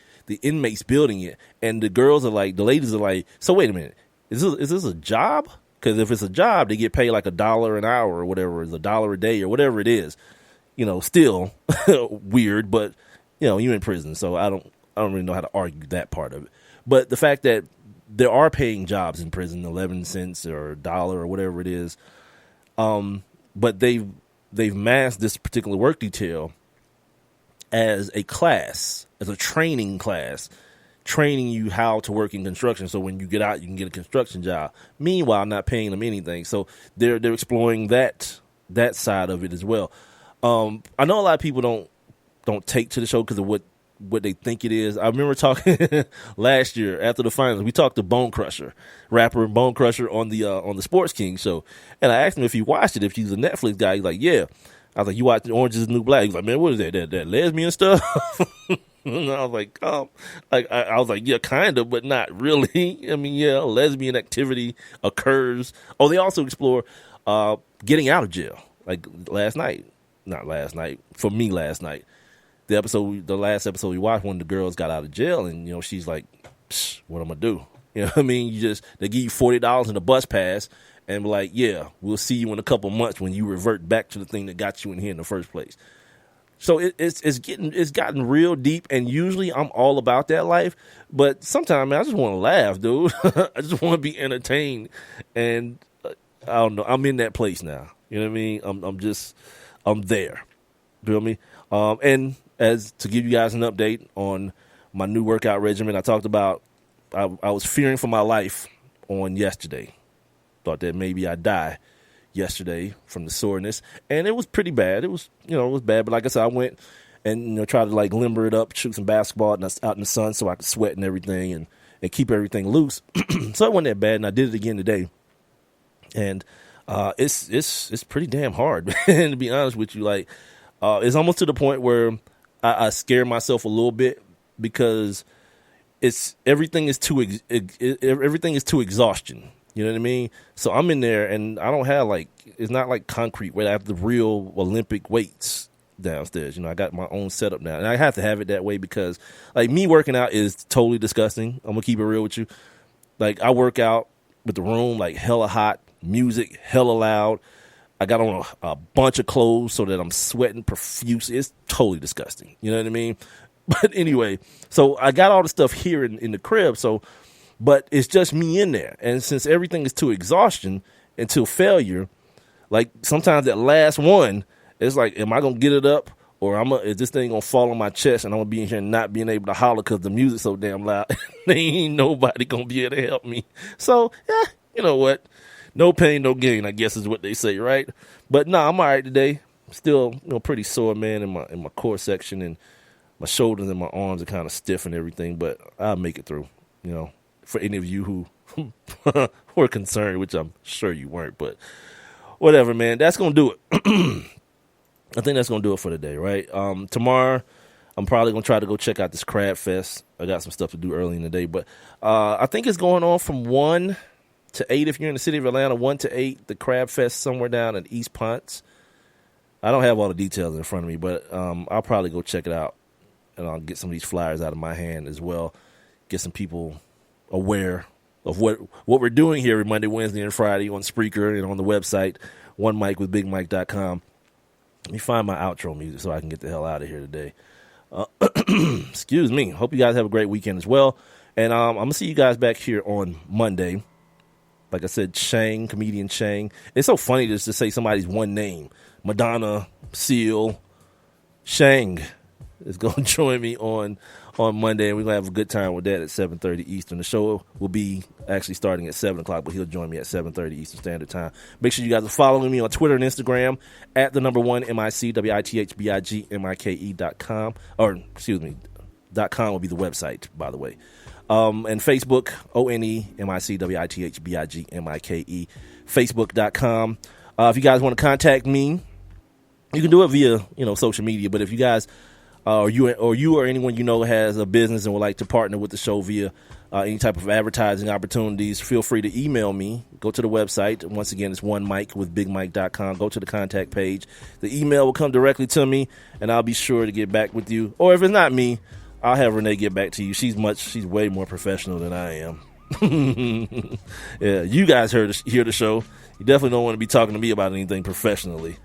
inmates building it. And the ladies are like, so wait a minute, is this a job? Because if it's a job, they get paid like $1 an hour or whatever, it's $1 a day or whatever it is. You know, still weird, but you know, you're in prison, so I don't really know how to argue that part of it. But the fact that there are paying jobs in prison, 11 cents or $1 or whatever it is, but they've masked this particular work detail as a class, as a training class, training you how to work in construction. So when you get out, you can get a construction job. Meanwhile, not paying them anything. So they're exploring that side of it as well. I know a lot of people don't take to the show because of what they think it is. I remember talking last year after the finals. We talked to Bone Crusher, rapper Bone Crusher on the Sports King show, and I asked him if he watched it, if he was a Netflix guy. He's like, yeah. I was like, you watched Orange Is the New Black? He's like, man, what is that lesbian stuff? And I was like, I was like, yeah, kind of, but not really. I mean, yeah, lesbian activity occurs. Oh, they also explore getting out of jail. Like last night. For me last night, the last episode we watched, one of the girls got out of jail, and you know, she's like, what I'm gonna do? You know what I mean? They give you $40 in a bus pass and be like, yeah, we'll see you in a couple months when you revert back to the thing that got you in here in the first place. So it's gotten real deep, and usually I'm all about that life, but sometimes, man, I just want to laugh, dude. I just want to be entertained, and I don't know, I'm in that place now. You know what I mean? I'm there. Feel me? And as to give you guys an update on my new workout regimen, I talked about I was fearing for my life on yesterday. Thought that maybe I'd die yesterday from the soreness, and it was pretty bad. It was bad, but like I said, I went and tried to like limber it up, shoot some basketball out in the sun so I could sweat and everything and keep everything loose. So it wasn't that bad, and I did it again today, and it's pretty damn hard, man, to be honest with you. Like, it's almost to the point where I scare myself a little bit because everything is too exhaustion. You know what I mean? So I'm in there, and I don't have it's not like concrete where I have the real Olympic weights downstairs. You know, I got my own setup now, and I have to have it that way because like me working out is totally disgusting. I'm gonna keep it real with you. Like, I work out with the room like hella hot, music hella loud. I got on a bunch of clothes so that I'm sweating profuse. It's totally disgusting. You know what I mean? But anyway, so I got all the stuff here in the crib. But it's just me in there. And since everything is to exhaustion until failure, like sometimes that last one, it's like, am I going to get it up? Or is this thing going to fall on my chest and I'm going to be in here not being able to holler because the music's so damn loud? There ain't nobody going to be able to help me. So, yeah, you know what? No pain, no gain, I guess is what they say, right? But no, I'm all right today. Still, pretty sore, man, in my core section, and my shoulders and my arms are kind of stiff and everything, but I'll make it through, for any of you who were concerned, which I'm sure you weren't, but whatever, man. That's going to do it. I think that's going to do it for today, right? Tomorrow, I'm probably going to try to go check out this Crab Fest. I got some stuff to do early in the day, but I think it's going on from 1 to 8 if you're in the city of Atlanta, 1 to 8, the Crab Fest somewhere down in East Ponce. I don't have all the details in front of me, but I'll probably go check it out, and I'll get some of these flyers out of my hand as well, get some people aware of what we're doing here every Monday, Wednesday, and Friday on Spreaker and on the website, onemicwithbigmike.com. Let me find my outro music so I can get the hell out of here today. Excuse me. Hope you guys have a great weekend as well. And I'm going to see you guys back here on Monday. Like I said, Shang, comedian Shang. It's so funny just to say somebody's one name. Madonna, Seal, Shang is going to join me on Monday, and we're going to have a good time with that at 7:30 Eastern. The show will be actually starting at 7 o'clock, but he'll join me at 7:30 Eastern Standard Time. Make sure you guys are following me on Twitter and Instagram at the number one MICWITHBIGMIKE.com. Or, excuse me, .com will be the website, by the way. And Facebook, ONEMICWITHBIGMIKE, Facebook.com. If you guys want to contact me, you can do it via, social media. But if you guys, or you or anyone you know has a business and would like to partner with the show via any type of advertising opportunities, feel free to email me. Go to the website. Once again, it's onemicwithbigmike.com. Go to the contact page. The email will come directly to me, and I'll be sure to get back with you. Or if it's not me, I'll have Renee get back to you. She's way more professional than I am. Yeah, you guys hear the show. You definitely don't want to be talking to me about anything professionally.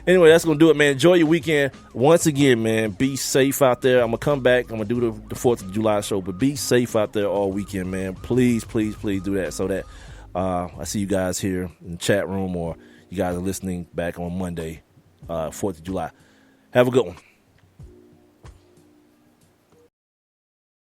Anyway, that's going to do it, man. Enjoy your weekend. Once again, man, be safe out there. I'm going to come back. I'm going to do the 4th of July show, but be safe out there all weekend, man. Please, please, please do that so that I see you guys here in the chat room or you guys are listening back on Monday, 4th of July. Have a good one.